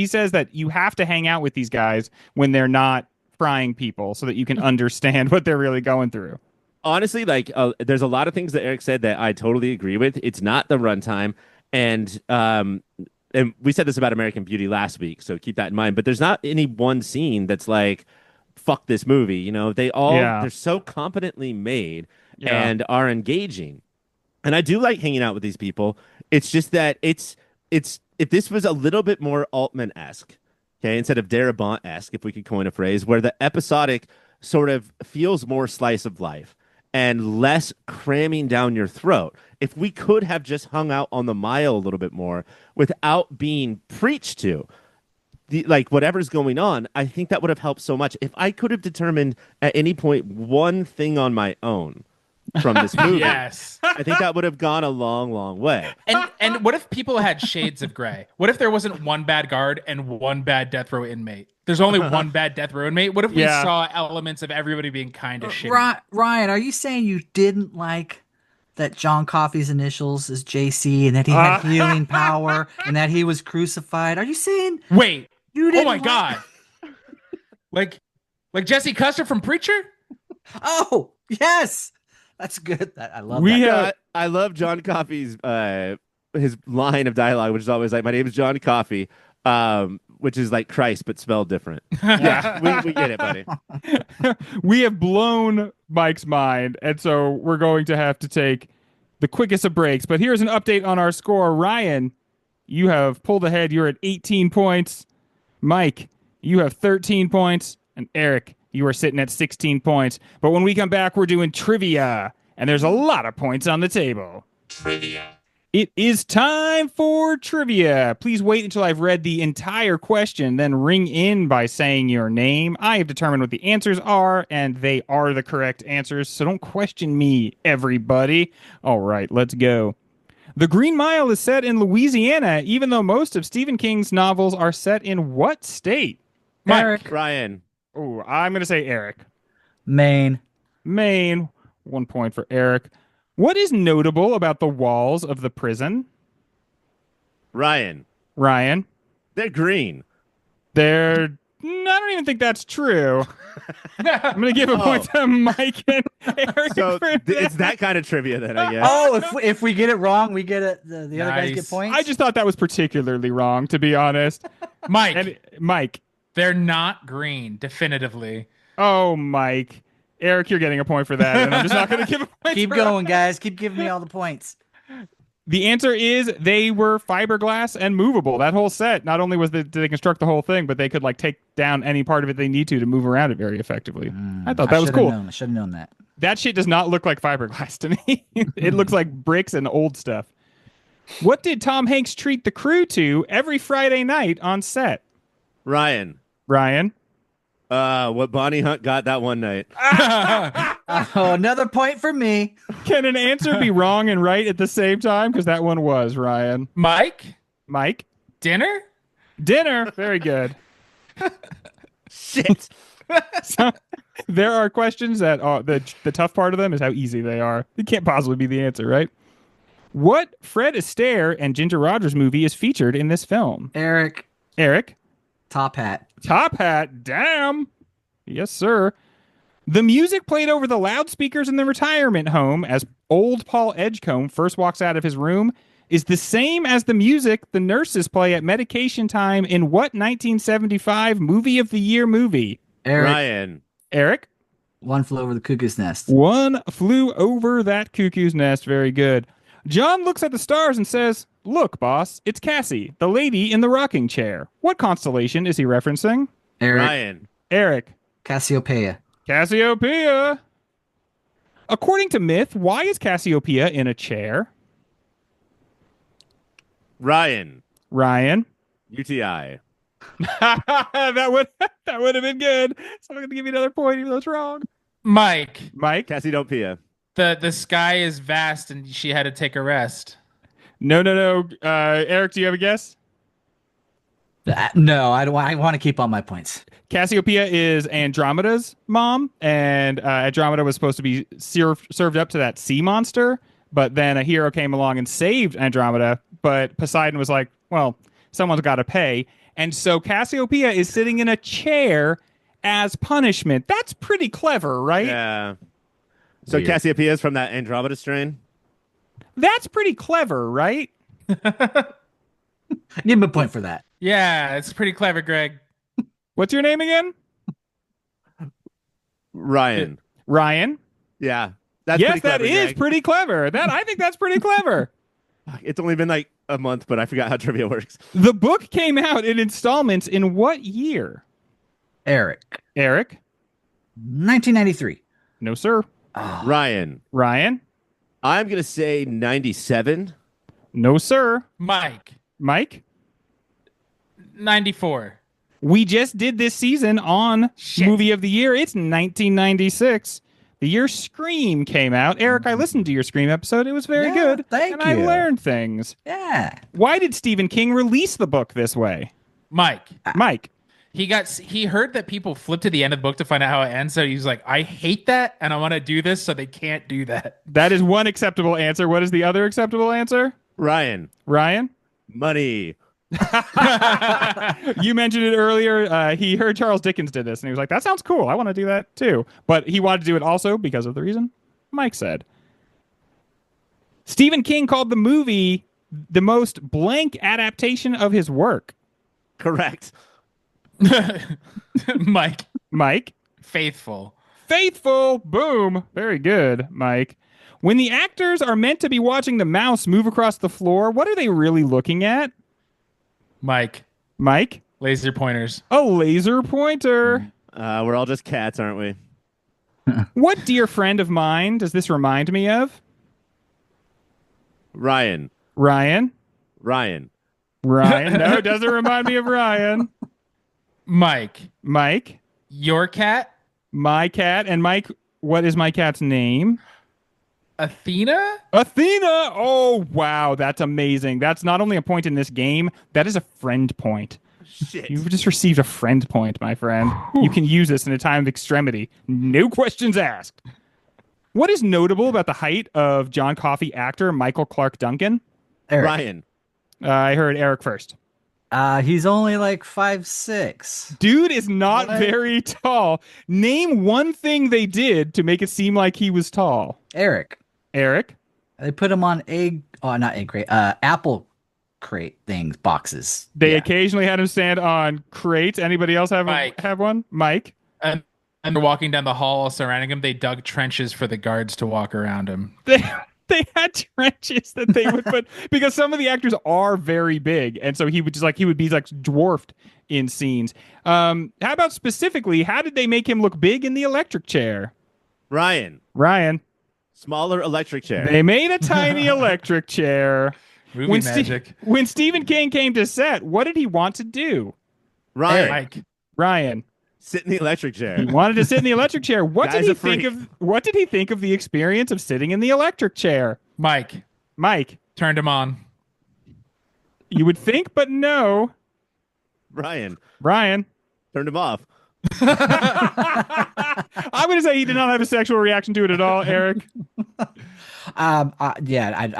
S1: says that you have to hang out with these guys when they're not frying people so that you can understand what they're really going through.
S3: Honestly, like there's a lot of things that Eric said that I totally agree with. It's not the runtime, and we said this about American Beauty last week, so keep that in mind. But there's not any one scene that's like, fuck this movie. You know, they're so competently made and are engaging. And I do like hanging out with these people. It's just that it's if this was a little bit more Altman-esque, okay, instead of Darabont-esque, if we could coin a phrase, where the episodic sort of feels more slice of life and less cramming down your throat. If we could have just hung out on the mile a little bit more without being preached to, like whatever's going on, I think that would have helped so much. If I could have determined at any point one thing on my own from this movie.
S2: Yes.
S3: I think that would have gone a long, long way.
S2: And what if people had shades of gray? What if there wasn't one bad guard and one bad death row inmate? There's only one bad death row inmate. What if we saw elements of everybody being kind of shitty?
S4: Ryan, are you saying you didn't like that John Coffey's initials is JC and that he had healing power and that he was crucified? Are you saying
S2: Wait.
S4: you didn't?
S2: Oh my God. Like Jesse Custer from Preacher?
S4: Oh, yes. That's good. I love that.
S3: I love John Coffey's his line of dialogue, which is always like, "My name is John Coffey," which is like Christ but spelled different. Yeah, we get it, buddy.
S1: We have blown Mike's mind, and so we're going to have to take the quickest of breaks. But here's an update on our score. Ryan, you have pulled ahead. You're at 18 points. Mike, you have 13 points. And Eric, you are sitting at 16 points. But when we come back, we're doing trivia. And there's a lot of points on the table. Trivia. It is time for trivia. Please wait until I've read the entire question, then ring in by saying your name. I have determined what the answers are, and they are the correct answers. So don't question me, everybody. All right, let's go. The Green Mile is set in Louisiana, even though most of Stephen King's novels are set in what state?
S4: Eric.
S3: Ryan.
S1: Oh, I'm going to say Eric.
S4: Maine.
S1: 1 point for Eric. What is notable about the walls of the prison?
S3: Ryan.
S1: They're
S3: green.
S1: I don't even think that's true. I'm going to give a point to Mike and Eric.
S3: So it's that kind of trivia then, I guess.
S4: Oh, if we get it wrong, we get it. The other guys get points?
S1: I just thought that was particularly wrong, to be honest.
S2: Mike. They're not green, definitively.
S1: Oh, Mike. Eric, you're getting a point for that, and I'm just not going to give a point.
S4: Keep going, guys. Keep giving me all the points.
S1: The answer is they were fiberglass and movable. That whole set, not only did they construct the whole thing, but they could take down any part of it they need to move around it very effectively. I thought that was cool.
S4: I should have known that.
S1: That shit does not look like fiberglass to me. It looks like bricks and old stuff. What did Tom Hanks treat the crew to every Friday night on set?
S3: Ryan. What Bonnie Hunt got that one night.
S4: Another point for me.
S1: Can an answer be wrong and right at the same time? Because that one was, Ryan.
S2: Mike? Dinner?
S1: Very good.
S3: Shit.
S1: So, there are questions that are the tough part of them is how easy they are. It can't possibly be the answer, right? What Fred Astaire and Ginger Rogers movie is featured in this film?
S4: Eric. Top Hat.
S1: Damn. Yes, sir. The music played over the loudspeakers in the retirement home as old Paul Edgecombe first walks out of his room is the same as the music the nurses play at medication time in what 1975 movie of the year movie?
S3: Ryan.
S4: One Flew Over the Cuckoo's Nest.
S1: One Flew Over That Cuckoo's Nest. Very good. John looks at the stars and says, "Look, boss, it's Cassie, the lady in the rocking chair." What constellation is he referencing?
S3: Ryan.
S4: Cassiopeia.
S1: According to myth, why is Cassiopeia in a chair?
S3: Ryan.
S1: UTI. that would have been good. So I'm going to give you another point, even though it's wrong.
S2: Mike.
S3: Cassiopeia.
S2: The sky is vast and she had to take a rest.
S1: No. Eric, do you have a guess?
S4: No, I don't. I want to keep all my points.
S1: Cassiopeia is Andromeda's mom, and Andromeda was supposed to be served up to that sea monster, but then a hero came along and saved Andromeda, but Poseidon was like, well, someone's got to pay, and so Cassiopeia is sitting in a chair as punishment. That's pretty clever, right?
S3: Yeah. So weird. Cassiopeia is from that Andromeda strain?
S1: That's pretty clever, right?
S4: Give him a point for that.
S2: Yeah, it's pretty clever, Greg.
S1: What's your name again?
S3: Ryan.
S1: Yes,
S3: Yeah.
S1: that is pretty clever. I think that's pretty clever.
S3: It's only been like a month, but I forgot how trivia works.
S1: The book came out in installments in what year?
S4: Eric. 1993.
S1: No, sir.
S3: Oh. Ryan. I'm going to say 97.
S1: No, sir.
S2: Mike. 94.
S1: We just did this season on Movie of the Year. It's 1996. the year Scream came out. Eric, I listened to your Scream episode. It was very good.
S4: Thank
S1: and
S4: you.
S1: I learned things.
S4: Yeah.
S1: Why did Stephen King release the book this way?
S2: Mike.
S1: He
S2: heard that people flip to the end of the book to find out how it ends, so he's like, I hate that, and I want to do this, so they can't do that.
S1: That is one acceptable answer. What is the other acceptable answer?
S3: Ryan. Money.
S1: You mentioned it earlier. He heard Charles Dickens did this, and he was like, that sounds cool. I want to do that too. But he wanted to do it also because of the reason Mike said. Stephen King called the movie the most blank adaptation of his work.
S3: Correct.
S2: Mike. Faithful.
S1: Boom. Very good, Mike. When the actors are meant to be watching the mouse move across the floor, what are they really looking at?
S2: Mike.
S1: Laser
S2: pointers.
S1: A laser pointer.
S3: We're all just cats, aren't we?
S1: What dear friend of mine does this remind me of?
S3: Ryan.
S1: No, it doesn't remind me of Ryan.
S2: Mike.
S1: Your cat? My cat. And Mike, what is my cat's name?
S2: Athena?
S1: Oh, wow. That's amazing. That's not only a point in this game, that is a friend point.
S3: Shit.
S1: You've just received a friend point, my friend. You can use this in a time of extremity. No questions asked. What is notable about the height of John Coffey actor Michael Clarke Duncan?
S4: Eric.
S3: Ryan.
S1: I heard Eric first.
S4: He's only like 5'6".
S1: Dude is not very tall. Name one thing they did to make it seem like he was tall.
S4: Eric.
S1: They
S4: put him on apple crate things, boxes.
S1: They occasionally had him stand on crates. Anybody else have one? Mike?
S2: And they're walking down the hall surrounding him. They dug trenches for the guards to walk around him.
S1: They had trenches that they would put because some of the actors are very big, and so he would be dwarfed in scenes. How about specifically, how did they make him look big in the electric chair?
S3: Ryan. Smaller electric chair.
S1: They made a tiny electric chair.
S2: Movie magic.
S1: When Stephen King came to set, what did he want to do? Ryan.
S3: Sit in the electric chair.
S1: He wanted to sit in the electric chair. What did he think of the experience of sitting in the electric chair?
S2: Mike.
S1: Turned
S2: him on.
S1: You would think, but no.
S3: Ryan.
S1: Turned him off. I'm going to say he did not have a sexual reaction to it at all, Eric.
S4: I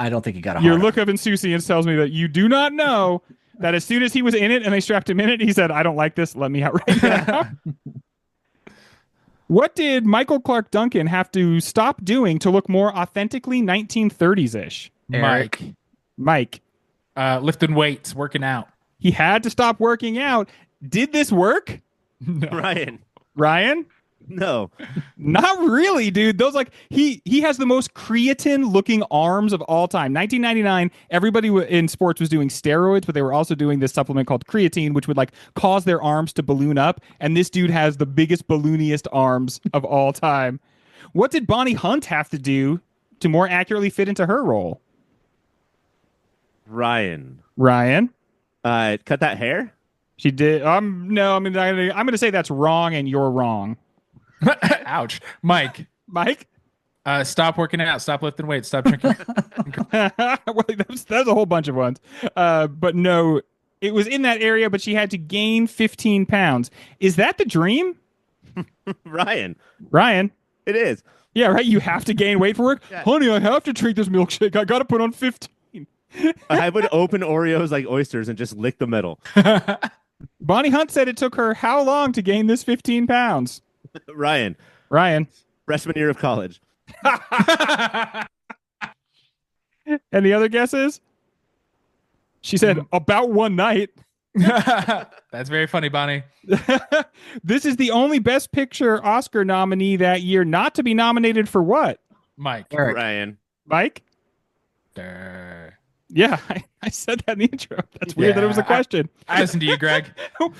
S4: don't think he got a
S1: Your look of insouciance tells me that you do not know that as soon as he was in it and they strapped him in it, he said, I don't like this. Let me out right now. What did Michael Clarke Duncan have to stop doing to look more authentically 1930s-ish? Mike.
S2: Lifting weights, working out.
S1: He had to stop working out. Did this work?
S3: No.
S1: Ryan?
S3: No.
S1: Not really, dude. Those he has the most creatine looking arms of all time. 1999, everybody in sports was doing steroids, but they were also doing this supplement called creatine, which would cause their arms to balloon up. And this dude has the biggest, ballooniest arms of all time. What did Bonnie Hunt have to do to more accurately fit into her role?
S3: Ryan.
S1: Cut
S3: that hair?
S1: She did. No, I'm going to say that's wrong, and you're wrong.
S2: Ouch. Mike. Stop working out. Stop lifting weights. Stop drinking.
S1: Well, that's a whole bunch of ones. But no, it was in that area, but she had to gain 15 pounds. Is that the dream?
S3: Ryan.
S1: It is. Yeah, right. You have to gain weight for work. Yeah. Honey, I have to drink this milkshake. I got to put on 15.
S3: I would open Oreos like oysters and just lick the middle.
S1: Bonnie Hunt said it took her how long to gain this 15 pounds?
S3: Ryan. Freshman year of college.
S1: Any other guesses? She said about one night.
S2: That's very funny, Bonnie.
S1: This is the only Best Picture Oscar nominee that year not to be nominated for what?
S2: Mike.
S3: Ryan.
S1: Mike? Yeah, I said that in the intro. That's weird that it was a question.
S2: I listened to you, Greg.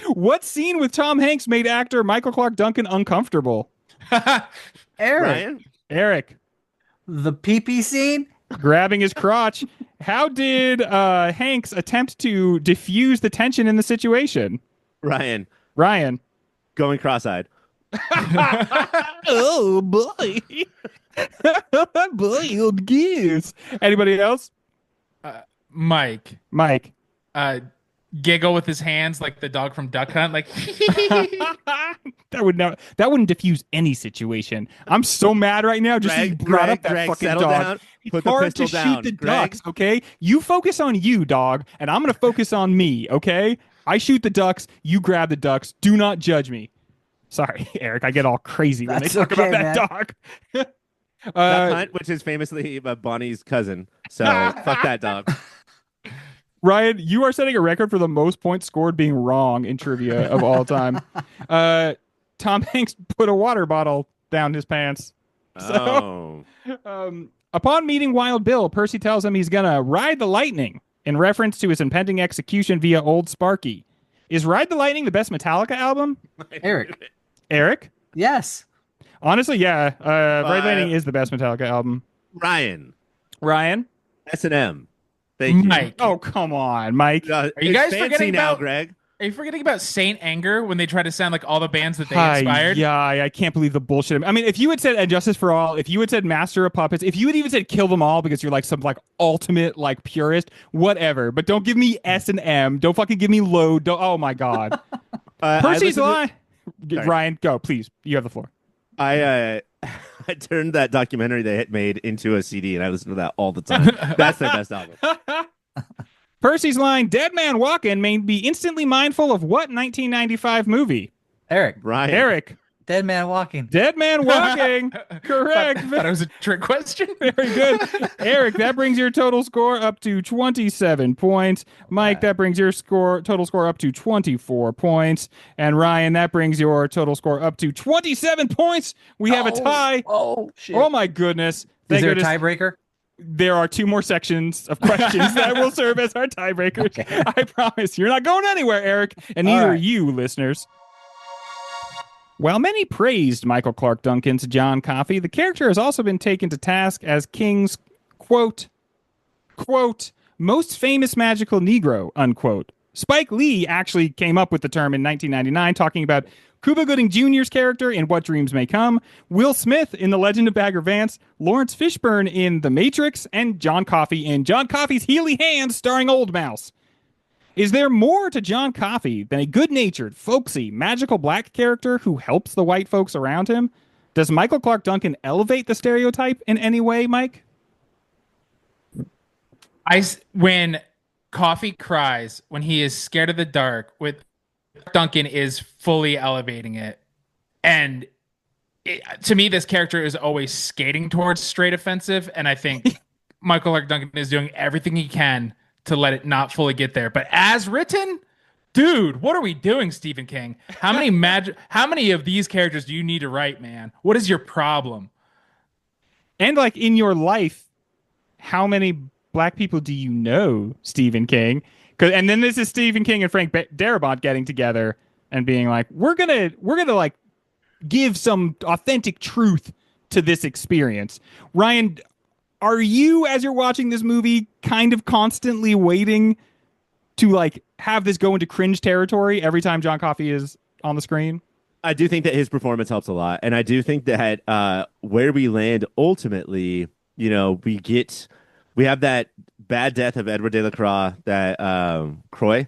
S1: What scene with Tom Hanks made actor Michael Clarke Duncan uncomfortable? Eric.
S4: The pee-pee scene?
S1: Grabbing his crotch. How did Hanks attempt to diffuse the tension in the situation?
S3: Ryan.
S1: Going
S3: cross-eyed.
S1: Oh boy. Boiled geese. Anybody else?
S2: Mike.
S1: Mike.
S2: Giggle with his hands like the dog from Duck Hunt. Like,
S1: that wouldn't diffuse any situation. I'm so mad right now just
S3: Greg,
S1: you brought up that
S3: Greg,
S1: fucking
S3: settle
S1: dog.
S3: down.
S1: It's
S3: Put the
S1: hard to
S3: pistol
S1: shoot
S3: down.
S1: the
S3: Greg.
S1: ducks, okay? You focus on you, dog, and I'm gonna focus on me, okay? I shoot the ducks, you grab the ducks. Do not judge me. Sorry, Eric. I get all crazy when they
S4: That's
S1: talk
S4: okay,
S1: about that
S4: man.
S1: dog.
S3: Duck Hunt, which is famously Bonnie's cousin. So fuck that dog.
S1: Ryan, you are setting a record for the most points scored being wrong in trivia of all time. Tom Hanks put a water bottle down his pants.
S3: Oh.
S1: Upon meeting Wild Bill, Percy tells him he's gonna ride the lightning in reference to his impending execution via Old Sparky. Is Ride the Lightning the best Metallica album?
S4: Eric.
S1: Eric?
S4: Yes.
S1: Honestly, yeah. Ride the Lightning is the best Metallica album.
S3: Ryan. S&M. Thank you.
S2: Mike.
S1: Oh, come on, Mike.
S2: Are you guys
S3: fancy
S2: forgetting
S3: now,
S2: about
S3: Greg?
S2: Are you forgetting about Saint Anger when they try to sound like all the bands that they
S1: Hi,
S2: inspired?
S1: yeah, I can't believe the bullshit. I mean, if you had said And Justice for All, if you had said Master of Puppets, if you had even said Kill Them All because you're like some like ultimate like purist, whatever. But don't give me S&M. Don't fucking give me Load. Don't, oh my god. Percy's lie. Ryan, go please. You have the floor.
S3: I turned that documentary they had made into a CD, and I listen to that all the time. That's their best album.
S1: Percy's line, Dead Man Walking, may be instantly mindful of what 1995 movie?
S4: Eric.
S3: Ryan.
S1: Eric.
S4: Dead Man Walking.
S1: Dead Man Walking. Correct.
S2: Thought it was a trick question.
S1: Very good. Eric, that brings your total score up to 27 points. Mike, that brings your total score up to 24 points. And Ryan, that brings your total score up to 27 points. We have a tie.
S4: Oh, shit.
S1: Oh my goodness.
S4: Is
S1: Thank
S4: there a
S1: goodness.
S4: tiebreaker?
S1: There are two more sections of questions that will serve as our tiebreakers.
S4: Okay.
S1: I promise. You're not going anywhere, Eric, and neither are you, listeners. While many praised Michael Clarke Duncan's John Coffey, the character has also been taken to task as King's, quote, most famous magical Negro, unquote. Spike Lee actually came up with the term in 1999, talking about Cuba Gooding Jr.'s character in What Dreams May Come, Will Smith in The Legend of Bagger Vance, Lawrence Fishburne in The Matrix, and John Coffey in John Coffey's Healy Hands starring Old Mouse. Is there more to John Coffey than a good-natured, folksy, magical black character who helps the white folks around him? Does Michael Clarke Duncan elevate the stereotype in any way, Mike?
S2: When Coffey cries, when he is scared of the dark, with Duncan is fully elevating it. And to me, this character is always skating towards straight offensive. And I think Michael Clarke Duncan is doing everything he can to let it not fully get there. But as written, dude, what are we doing, Stephen King? How many of these characters do you need to write, man? What is your problem?
S1: And like in your life, how many black people do you know, Stephen King? And then this is Stephen King and Frank Darabont getting together and being like, we're gonna like give some authentic truth to this experience. Ryan, are you, as you're watching this movie, kind of constantly waiting to like have this go into cringe territory every time John Coffey is on the screen?
S3: I do think that his performance helps a lot, and I do think that where we land ultimately, you know, we have that bad death of Edward de la Croix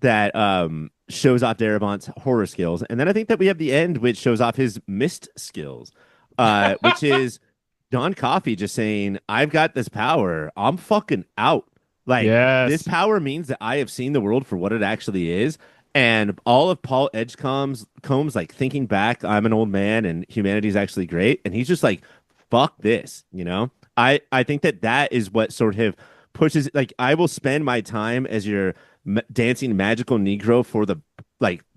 S3: that shows off Darabont's horror skills, and then I think that we have the end, which shows off his mist skills, which is John Coffey just saying, "I've got this power. I'm fucking out." Like this power means that I have seen the world for what it actually is. And all of Paul Edgecomb's like thinking back, I'm an old man and humanity is actually great. And he's just like, fuck this, you know? I think that is what sort of pushes, like, I will spend my time as your dancing magical Negro for the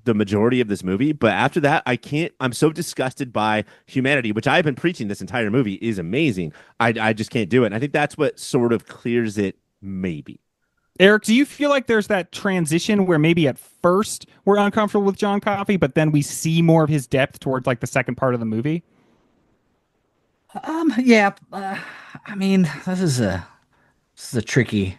S3: majority of this movie. But after that, I'm so disgusted by humanity, which I've been preaching this entire movie is amazing. I just can't do it. And I think that's what sort of clears it, maybe.
S1: Eric, do you feel like there's that transition where maybe at first we're uncomfortable with John Coffey, but then we see more of his depth towards like the second part of the movie?
S4: Yeah. I mean, this is a tricky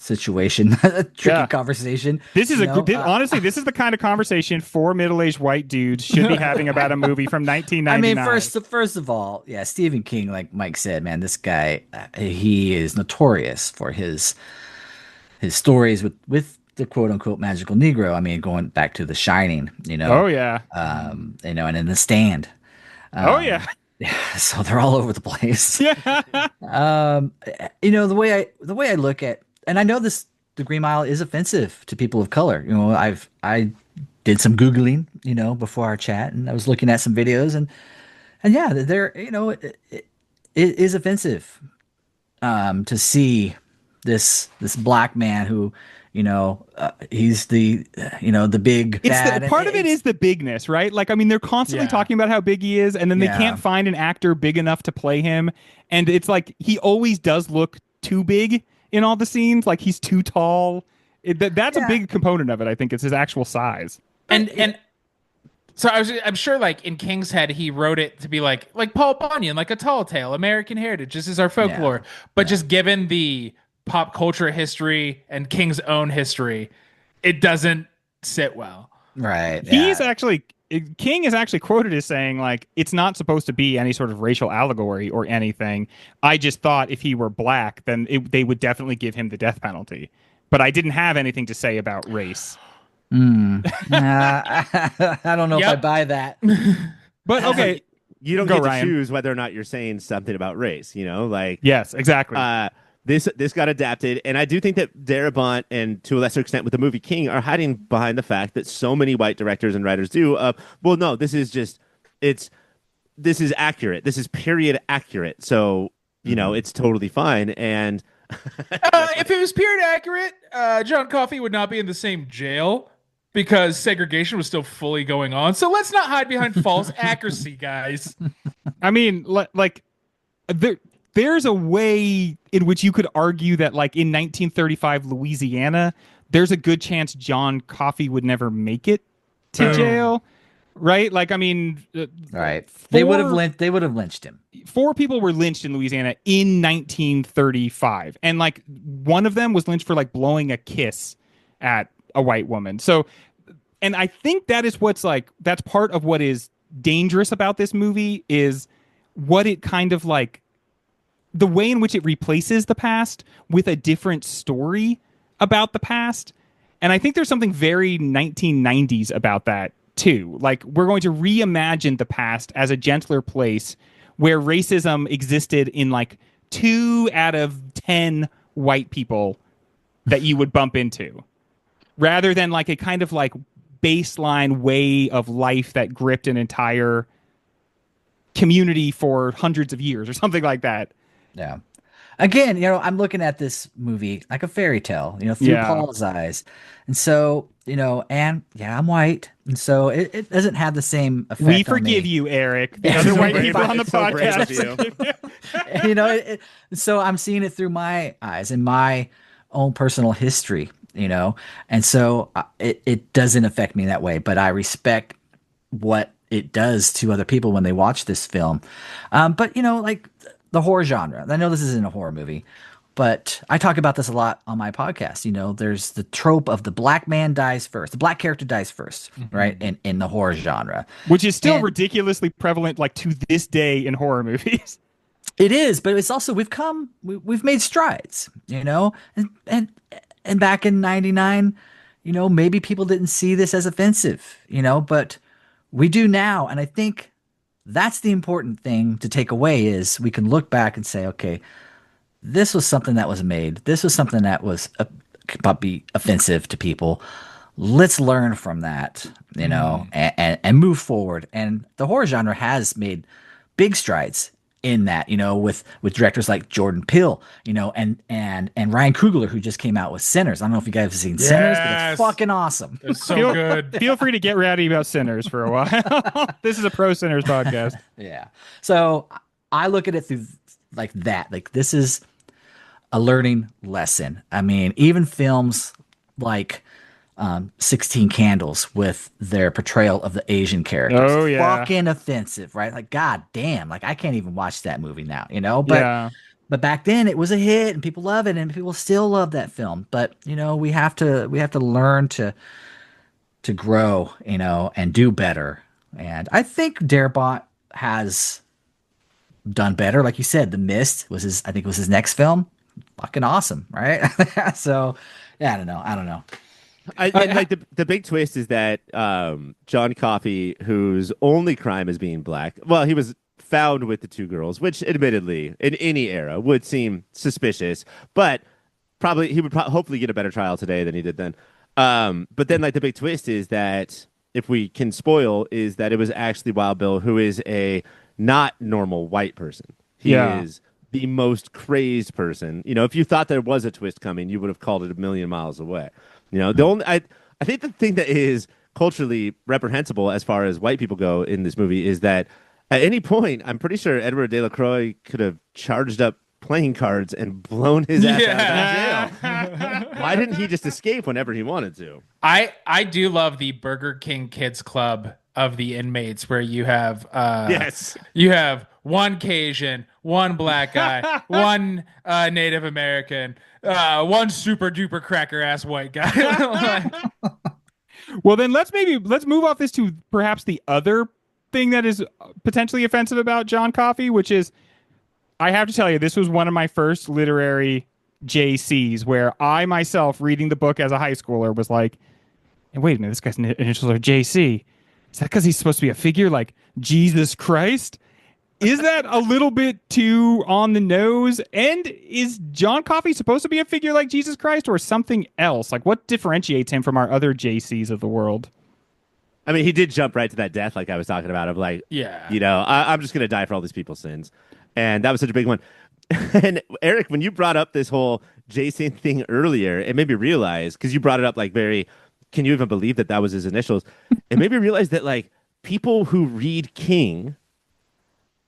S4: situation, a tricky conversation.
S1: This is honestly, this is the kind of conversation 4 middle-aged white dudes should be having about a movie from 1999.
S4: I mean, first of all, yeah, Stephen King, like Mike said, man, this guy, he is notorious for his stories with the quote unquote magical Negro. I mean, going back to The Shining,
S1: Oh yeah.
S4: And in The Stand.
S1: Oh yeah.
S4: So they're all over the place.
S1: Yeah.
S4: The way I look at, and I know the Green Mile is offensive to people of color. I did some Googling, before our chat, and I was looking at some videos, and yeah, it is offensive to see this black man who, he's the big bad.
S1: Part of it is the bigness, right? Like, I mean, they're constantly talking about how big he is, and then they can't find an actor big enough to play him, and it's like he always does look too big in all the scenes. Like, he's too tall. That's a big component of it. I think it's his actual size.
S2: And so I'm sure, like, in King's head, he wrote it to be like Paul Bunyan, like a tall tale, American heritage. This is our folklore. But just given the pop culture history and King's own history, it doesn't sit well.
S4: Right.
S1: King is actually quoted as saying, like, it's not supposed to be any sort of racial allegory or anything. I just thought if he were black, then they would definitely give him the death penalty. But I didn't have anything to say about race.
S4: I don't know if I buy that.
S1: But okay,
S3: you don't get to choose whether or not you're saying something about race. Like,
S1: yes, exactly.
S3: This got adapted, and I do think that Darabont, and to a lesser extent with the movie King, are hiding behind the fact that so many white directors and writers do. Well, no, this is accurate. This is period accurate. So it's totally fine. And
S2: if it was period accurate, John Coffey would not be in the same jail because segregation was still fully going on. So let's not hide behind false accuracy, guys.
S1: I mean, there's a way in which you could argue that, like, in 1935 Louisiana, there's a good chance John Coffey would never make it to jail, right? Like, I mean,
S4: right? They would have lynched him.
S1: 4 people were lynched in Louisiana in 1935, and like one of them was lynched for like blowing a kiss at a white woman. So, and I think that is that's part of what is dangerous about this movie, is what it kind of like, the way in which it replaces the past with a different story about the past. And I think there's something very 1990s about that too. Like, we're going to reimagine the past as a gentler place where racism existed in like 2 out of 10 white people that you would bump into, rather than like a kind of like baseline way of life that gripped an entire community for hundreds of years or something like that.
S4: Yeah. Again, I'm looking at this movie like a fairy tale, through Paul's eyes. And so, and I'm white. And so it doesn't have the same effect.
S1: We forgive you, Eric. The other white people on the podcast.
S4: So I'm seeing it through my eyes and my own personal history, and so it doesn't affect me that way, but I respect what it does to other people when they watch this film. But, like, the horror genre. I know this isn't a horror movie, but I talk about this a lot on my podcast. There's the trope of the black man dies first. The black character dies first, right? In the horror genre.
S1: Which is still ridiculously prevalent, like, to this day in horror movies.
S4: It is, but it's also, we've made strides, and back in 99, maybe people didn't see this as offensive, but we do now. And I think that's the important thing to take away, is we can look back and say, okay, this was something that was made. This was something that was probably offensive to people. Let's learn from that, and move forward. And the horror genre has made big strides in that, with directors like Jordan Peele, and Ryan Coogler, who just came out with Sinners. I don't know if you guys have seen Sinners, but it's fucking awesome.
S2: It's so good.
S1: Feel free to get rowdy about Sinners for a while. This is a pro Sinners podcast.
S4: Yeah. So I look at it through like that. Like, this is a learning lesson. I mean, even films like 16 Candles with their portrayal of the Asian characters.
S1: Oh, yeah.
S4: Fucking offensive, right? Like, god damn, like, I can't even watch that movie now, but But back then it was a hit and people love it and people still love that film. But we have to learn to grow, and do better. And I think Darabont has done better. Like you said, The Mist was I think it was his next film. Fucking awesome, right? So, yeah, I don't know.
S3: And like the big twist is that John Coffey, whose only crime is being black, well, he was found with the two girls, which admittedly in any era would seem suspicious, but probably he would hopefully get a better trial today than he did then. But then like the big twist is that, if we can spoil, is that it was actually Wild Bill, who is a not normal white person. He is the most crazed person. If you thought there was a twist coming, you would have called it a million miles away. I think the thing that is culturally reprehensible as far as white people go in this movie is that at any point, I'm pretty sure Edward de la Croix could have charged up playing cards and blown his ass out of jail. Why didn't he just escape whenever he wanted to?
S2: I do love the Burger King Kids Club of the inmates, where you have you have one Cajun, one black guy, one Native American, one super duper cracker ass white guy.
S1: Well, then let's move off this to perhaps the other thing that is potentially offensive about John Coffey, which is, I have to tell you, this was one of my first literary JCs, where I myself, reading the book as a high schooler, was like, and wait a minute, this guy's initials are JC. Is that because he's supposed to be a figure like Jesus Christ? Is that a little bit too on the nose? And is John Coffey supposed to be a figure like Jesus Christ, or something else? Like, what differentiates him from our other JCs of the world?
S3: I mean, he did jump right to that death, like I was talking about, of like, I'm just going to die for all these people's sins. And that was such a big one. And Eric, when you brought up this whole Jason thing earlier, it made me realize, because you brought it up like can you even believe that was his initials? It made me realize that like people who read King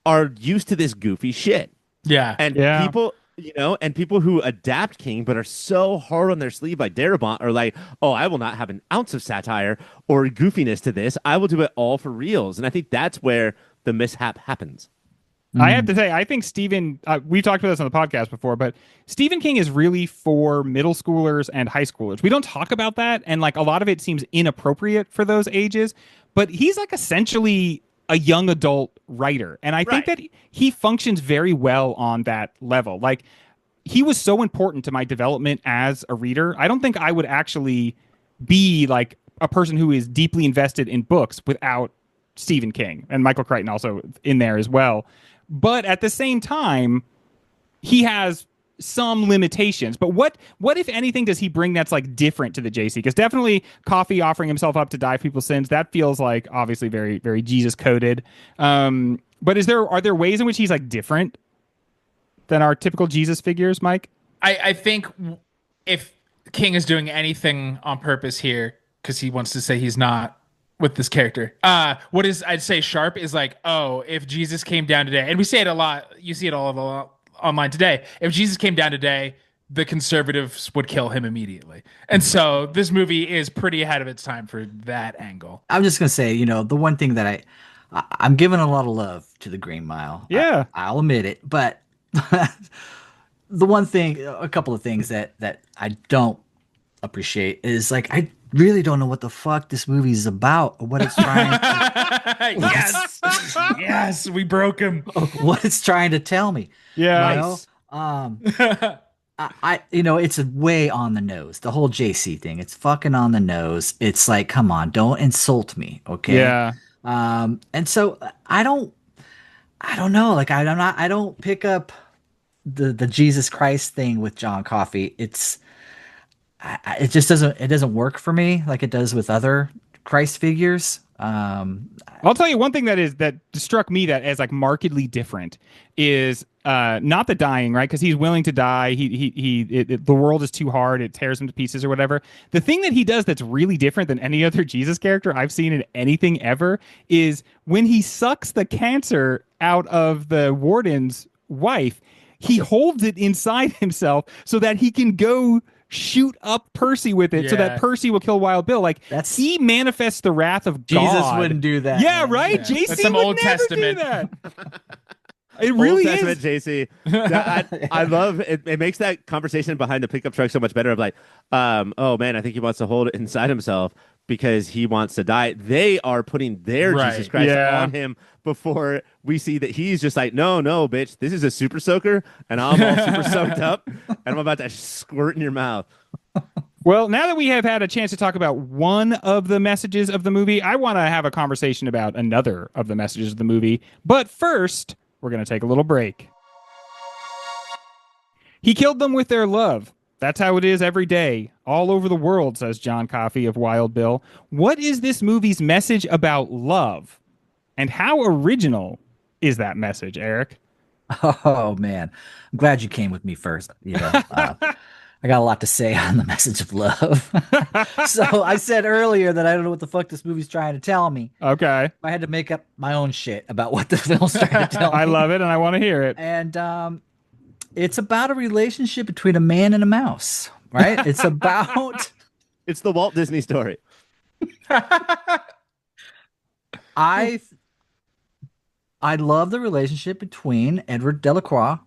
S3: are used to this goofy shit.
S2: Yeah.
S3: And people, and people who adapt King but are so hard on their sleeve like Darabont are like, oh, I will not have an ounce of satire or goofiness to this. I will do it all for reals. And I think that's where the mishap happens.
S1: I have to say, I think Stephen, we've talked about this on the podcast before, but Stephen King is really for middle schoolers and high schoolers. We don't talk about that, and like a lot of it seems inappropriate for those ages, but he's like essentially a young adult writer. And I think that he functions very well on that level. Like, he was so important to my development as a reader. I don't think I would actually be like a person who is deeply invested in books without Stephen King, and Michael Crichton also in there as well. But at the same time, he has some limitations. But what if anything does he bring that's like different to the JC? Because definitely Coffey offering himself up to die for people's sins, that feels like obviously very, very Jesus coded. But are there ways in which he's like different than our typical Jesus figures, Mike?
S2: I think if King is doing anything on purpose here, because he wants to say he's not with this character, what is I'd say sharp is like, oh, if Jesus came down today, and we say it a lot, you see it all online today, if Jesus came down today, the conservatives would kill him immediately. And so this movie is pretty ahead of its time for that angle.
S4: I'm just gonna say, the one thing that I'm giving a lot of love to the Green Mile.
S1: Yeah,
S4: I'll admit it, but the one thing, a couple of things that I don't appreciate is like, I really don't know what the fuck this movie is about, or what it's trying to
S2: yes, we broke him.
S4: What it's trying to tell me.
S1: Nice.
S4: It's way on the nose. The whole JC thing, it's fucking on the nose. It's like, come on, don't insult me, okay?
S1: Yeah.
S4: And so I don't know. Like, I don't pick up the Jesus Christ thing with John Coffey. It just doesn't work for me like it does with other Christ figures.
S1: I'll tell you one thing that struck me that as like markedly different is not the dying, right? Because he's willing to die. The world is too hard. It tears him to pieces or whatever. The thing that he does that's really different than any other Jesus character I've seen in anything ever is when he sucks the cancer out of the warden's wife, he holds it inside himself so that he can go shoot up Percy with it so that Percy will kill Wild Bill. Like, he manifests the wrath of God.
S4: Jesus wouldn't do that.
S1: Yeah, right? JC
S2: That's some
S1: would
S2: Old
S1: never
S2: Testament.
S1: do that. It
S3: Old
S1: really
S3: Testament
S1: is.
S3: JC. I love it. It makes that conversation behind the pickup truck so much better. Of like, oh man, I think he wants to hold it inside himself because he wants to die. They are putting their Jesus
S2: Right.
S3: Christ
S1: Yeah.
S3: on him before we see that he's just like, no, bitch, this is a super soaker, and I'm all super soaked up, and I'm about to squirt in your mouth.
S1: Well, now that we have had a chance to talk about one of the messages of the movie, I want to have a conversation about another of the messages of the movie. But first, we're going to take a little break. He killed them with their love. That's how it is every day, all over the world, says John Coffey of Wild Bill. What is this movie's message about love? And how original is that message, Eric?
S4: Oh man, I'm glad you came with me first. I got a lot to say on the message of love. So I said earlier that I don't know what the fuck this movie's trying to tell me.
S1: Okay.
S4: I had to make up my own shit about what the film's trying to tell me.
S1: I love it, and I want to hear it.
S4: And it's about a relationship between a man and a mouse, right? It's about
S3: It's the Walt Disney story.
S4: I love the relationship between Edward Delacroix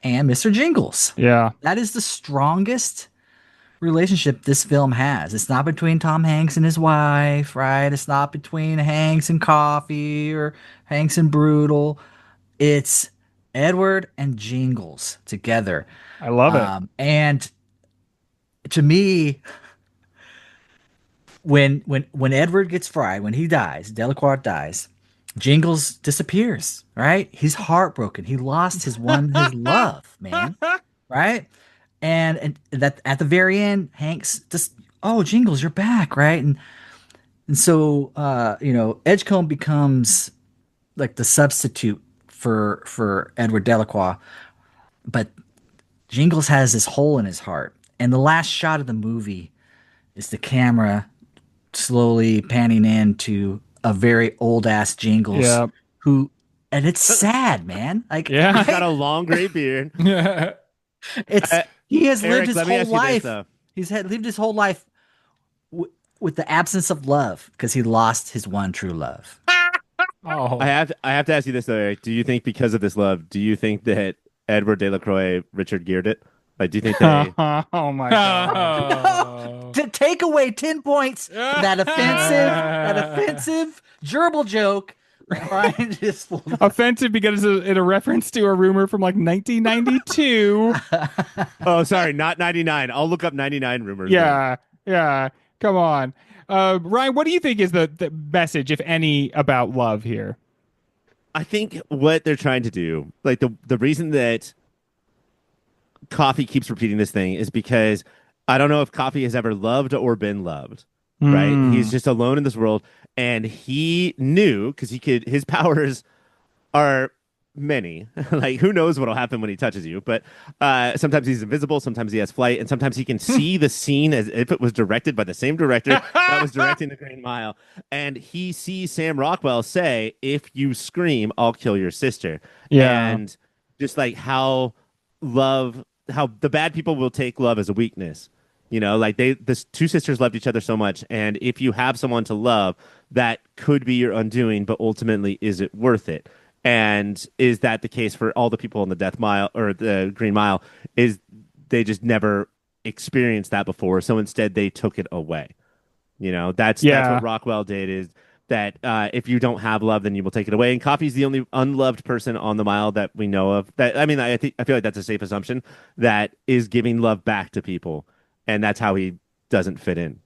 S4: and Mr. Jingles.
S1: Yeah.
S4: That is the strongest relationship this film has. It's not between Tom Hanks and his wife, right? It's not between Hanks and Coffey or Hanks and Brutal. It's Edward and Jingles together.
S1: I love it.
S4: And to me, when Edward gets fried, when he dies, Delacroix dies, Jingles disappears, right? He's heartbroken. He lost his love, man. Right? And that at the very end, Hanks just, oh, Jingles, you're back, right? And so Edgecombe becomes like the substitute for Edward Delacroix. But Jingles has this hole in his heart. And the last shot of the movie is the camera slowly panning into a very old ass Jingles who, and it's sad, man. Like,
S1: Yeah.
S3: He's got a long gray beard.
S4: He has
S3: Eric,
S4: lived his
S3: let me
S4: whole
S3: ask you this,
S4: life.
S3: though.
S4: Lived his whole life with the absence of love because he lost his one true love.
S2: Oh,
S3: I have to ask you this though, Eric. Do you think because of this love, do you think that Edward Delacroix Richard Geared it? Like, do you think they?
S1: Oh my god.
S4: To take away 10 points, that offensive gerbil joke. Ryan just
S1: Offensive because it's a reference to a rumor from like 1992.
S3: Oh, sorry, not 99. I'll look up 99 rumors.
S1: Yeah. Come on. Ryan, what do you think is the message, if any, about love here?
S3: I think what they're trying to do, like the reason that Coffey keeps repeating this thing is because I don't know if Coffey has ever loved or been loved. Right? He's just alone in this world, and he knew because his powers are many. Like, who knows what'll happen when he touches you? But sometimes he's invisible, sometimes he has flight, and sometimes he can see the scene as if it was directed by the same director that was directing The Green Mile. And he sees Sam Rockwell say, "If you scream, I'll kill your sister."
S1: Yeah.
S3: And just like how the bad people will take love as a weakness. You know, like the two sisters loved each other so much, and if you have someone to love, that could be your undoing, but ultimately, is it worth it? And is that the case for all the people on the Death Mile or the Green Mile? Is they just never experienced that before, so instead they took it away. You know, that's what Rockwell did. Is that if you don't have love, then you will take it away. And Coffey's the only unloved person on the mile that we know of. That I mean, I feel like that's a safe assumption that is giving love back to people. And that's how he doesn't fit in.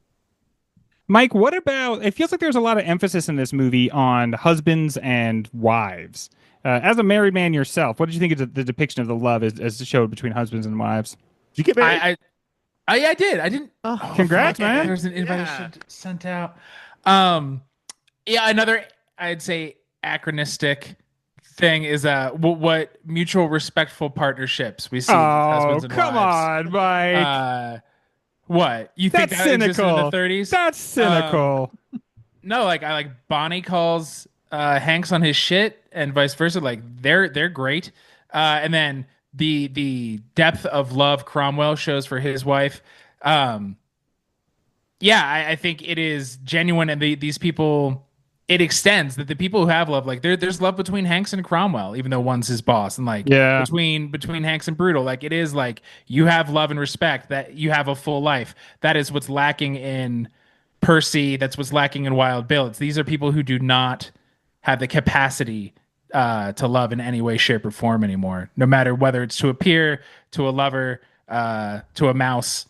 S1: Mike, what about, it feels like there's a lot of emphasis in this movie on husbands and wives. As a married man yourself, what did you think of the depiction of the love as showed between husbands and wives?
S3: Did you get married?
S2: I did. I didn't.
S1: Oh, congrats, man.
S2: There's an invite sent out. Another, I'd say, anachronistic thing is what mutual respectful partnersps we see with husbands and wives.
S1: Oh, come on, Mike.
S2: What? You think
S1: That's
S2: that existed in
S1: cynical.
S2: the 30s?
S1: That's cynical.
S2: No, like Bonnie calls Hanks on his shit and vice versa. Like they're great. And then the depth of love Cromwell shows for his wife. I think it is genuine, and these people it extends that the people who have love, like there's love between Hanks and Cromwell, even though one's his boss, and like between Hanks and Brutal, like it is like you have love and respect, that you have a full life. That is what's lacking in Percy. That's what's lacking in Wild Bill. These are people who do not have the capacity to love in any way, shape, or form anymore. No matter whether it's to a peer, to a lover, to a mouse.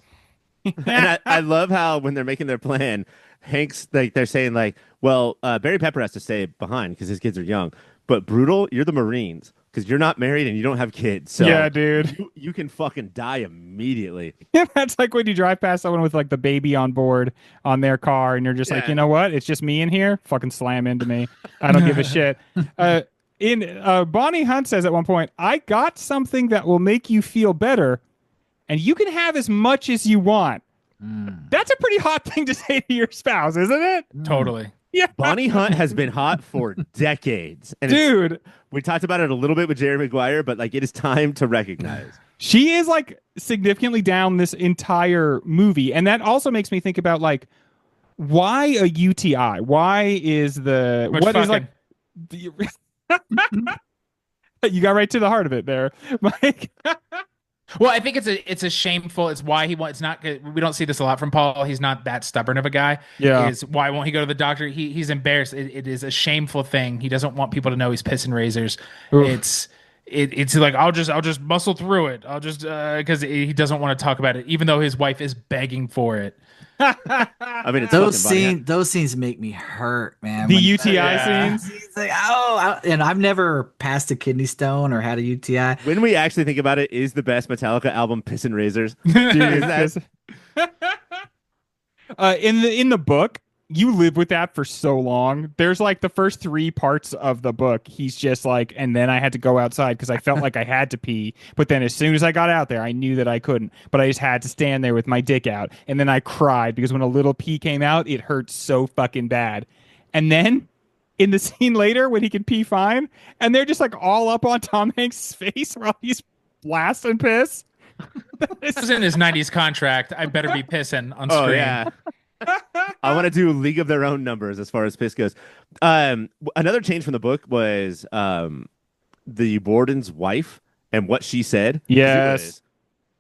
S3: And I love how when they're making their plan, Hank's like they're saying like, well, Barry Pepper has to stay behind because his kids are young, but Brutal, you're the Marines because you're not married and you don't have kids. So
S1: yeah, dude,
S3: you can fucking die immediately.
S1: That's like when you drive past someone with like the baby on board on their car, and you're just like, you know what? It's just me in here. Fucking slam into me. I don't give a shit. Bonnie Hunt says at one point, "I got something that will make you feel better, and you can have as much as you want." That's a pretty hot thing to say to your spouse, isn't it?
S2: Totally.
S1: Yeah.
S3: Bonnie Hunt has been hot for decades. And
S1: dude,
S3: we talked about it a little bit with Jerry Maguire, but like it is time to recognize.
S1: She is like significantly down this entire movie. And that also makes me think about like, why a UTI? Why is the
S2: Much
S1: what
S2: fucking.
S1: is like you got right to the heart of it there, Mike.
S2: Well, I think it's a shameful. It's why he wants. It's not. We don't see this a lot from Paul. He's not that stubborn of a guy.
S1: Yeah.
S2: Is why won't he go to the doctor? He's embarrassed. It is a shameful thing. He doesn't want people to know he's pissing razors.
S1: Oof.
S2: It's like I'll just muscle through it. I'll just because he doesn't want to talk about it, even though his wife is begging for it.
S3: I mean, it's
S4: those scenes make me hurt, man.
S1: The UTI scenes.
S4: It's like, and I've never passed a kidney stone or had a UTI.
S3: When we actually think about it, is the best Metallica album "Pissin' Razors"?
S1: In the book, you live with that for so long. There's like the first 3 parts of the book. He's just like, and then I had to go outside because I felt like I had to pee. But then as soon as I got out there, I knew that I couldn't. But I just had to stand there with my dick out. And then I cried because when a little pee came out, it hurt so fucking bad. And then in the scene later when he can pee fine, and they're just like all up on Tom Hanks' face while he's blasting piss.
S2: This was in his '90s contract. I better be pissing on screen.
S3: Oh yeah. I want to do League of Their Own numbers as far as piss goes. Another change from the book was the warden's wife and what she said.
S1: Yes.
S3: It was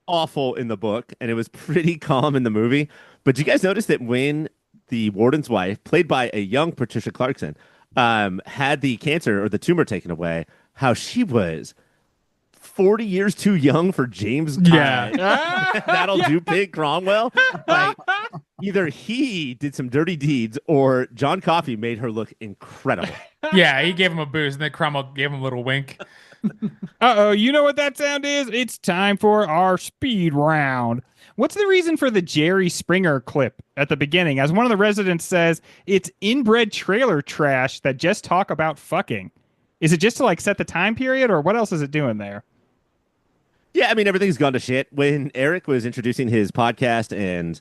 S3: awful in the book, and it was pretty calm in the movie. But do you guys notice that when the warden's wife, played by a young Patricia Clarkson, had the cancer or the tumor taken away, how she was 40 years too young for James That'll do Pig Cromwell. Like, either he did some dirty deeds or John Coffey made her look incredible.
S2: Yeah, he gave him a boost, and then Cromwell gave him a little wink.
S1: Uh-oh, you know what that sound is? It's time for our speed round. What's the reason for the Jerry Springer clip at the beginning? As one of the residents says, it's inbred trailer trash that just talk about fucking. Is it just to like set the time period, or what else is it doing there?
S3: Yeah, I mean, everything's gone to shit. When Eric was introducing his podcast and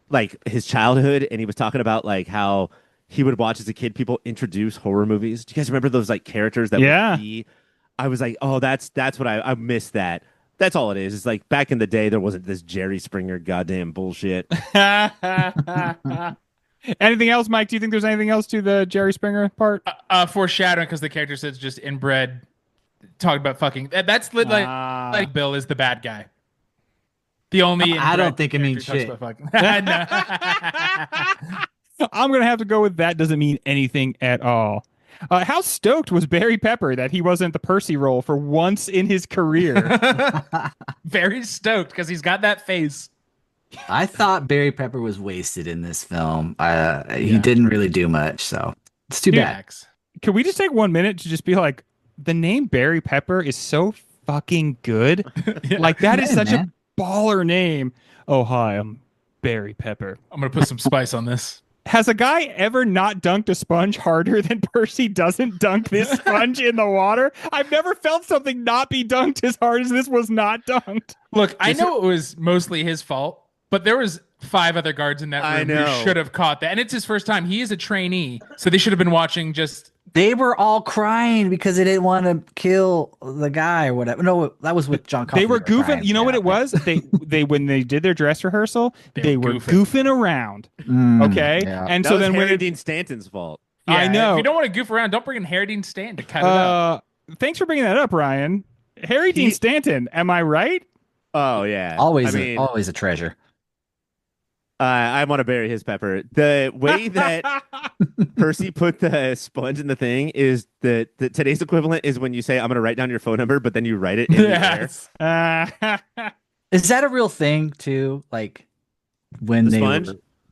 S3: like his childhood, and he was talking about like how he would watch as a kid people introduce horror movies. Do you guys remember those like characters that would be? I was like, oh, that's what I missed that. That's all it is. It's like back in the day, there wasn't this Jerry Springer goddamn bullshit.
S1: Anything else, Mike? Do you think there's anything else to the Jerry Springer part?
S2: Foreshadowing, because the character says just inbred, talking about fucking. That's like Bill is the bad guy. The only
S4: I don't think it means shit.
S1: I'm gonna have to go with that. Doesn't mean anything at all. How stoked was Barry Pepper that he wasn't the Percy role for once in his career?
S2: Very stoked because he's got that face.
S4: I thought Barry Pepper was wasted in this film. He didn't really do much, so it's too bad.
S1: Can we just take 1 minute to just be like, the name Barry Pepper is so fucking good. Like that is such a baller name. Oh, hi, I'm Barry Pepper.
S2: I'm gonna put some spice on this.
S1: Has a guy ever not dunked a sponge harder than Percy doesn't dunk this sponge in the water? I've never felt something not be dunked as hard as this was not dunked.
S2: Look, I know it was mostly his fault, but there was 5 other guards in that room who should have caught that. And it's his first time. He is a trainee, so they should have been watching just...
S4: They were all crying because they didn't want to kill the guy or whatever. No, that was with John Coffey.
S1: They were goofing. Crying. You know what it was? They when they did their dress rehearsal, they were goofing around. Okay,
S3: yeah.
S1: and
S3: that
S1: so
S3: was
S1: then
S3: Harry
S1: when
S3: Dean Stanton's fault.
S2: Yeah,
S1: I know.
S2: If you don't want to goof around, don't bring in Harry Dean Stanton to cut it up.
S1: Thanks for bringing that up, Ryan. Harry Dean Stanton, am I right?
S3: Oh yeah.
S4: Always a treasure.
S3: I want to bury his pepper. The way that Percy put the sponge in the thing is that today's equivalent is when you say, I'm going to write down your phone number, but then you write it in the air.
S4: Is that a real thing too? Like when
S3: sponge?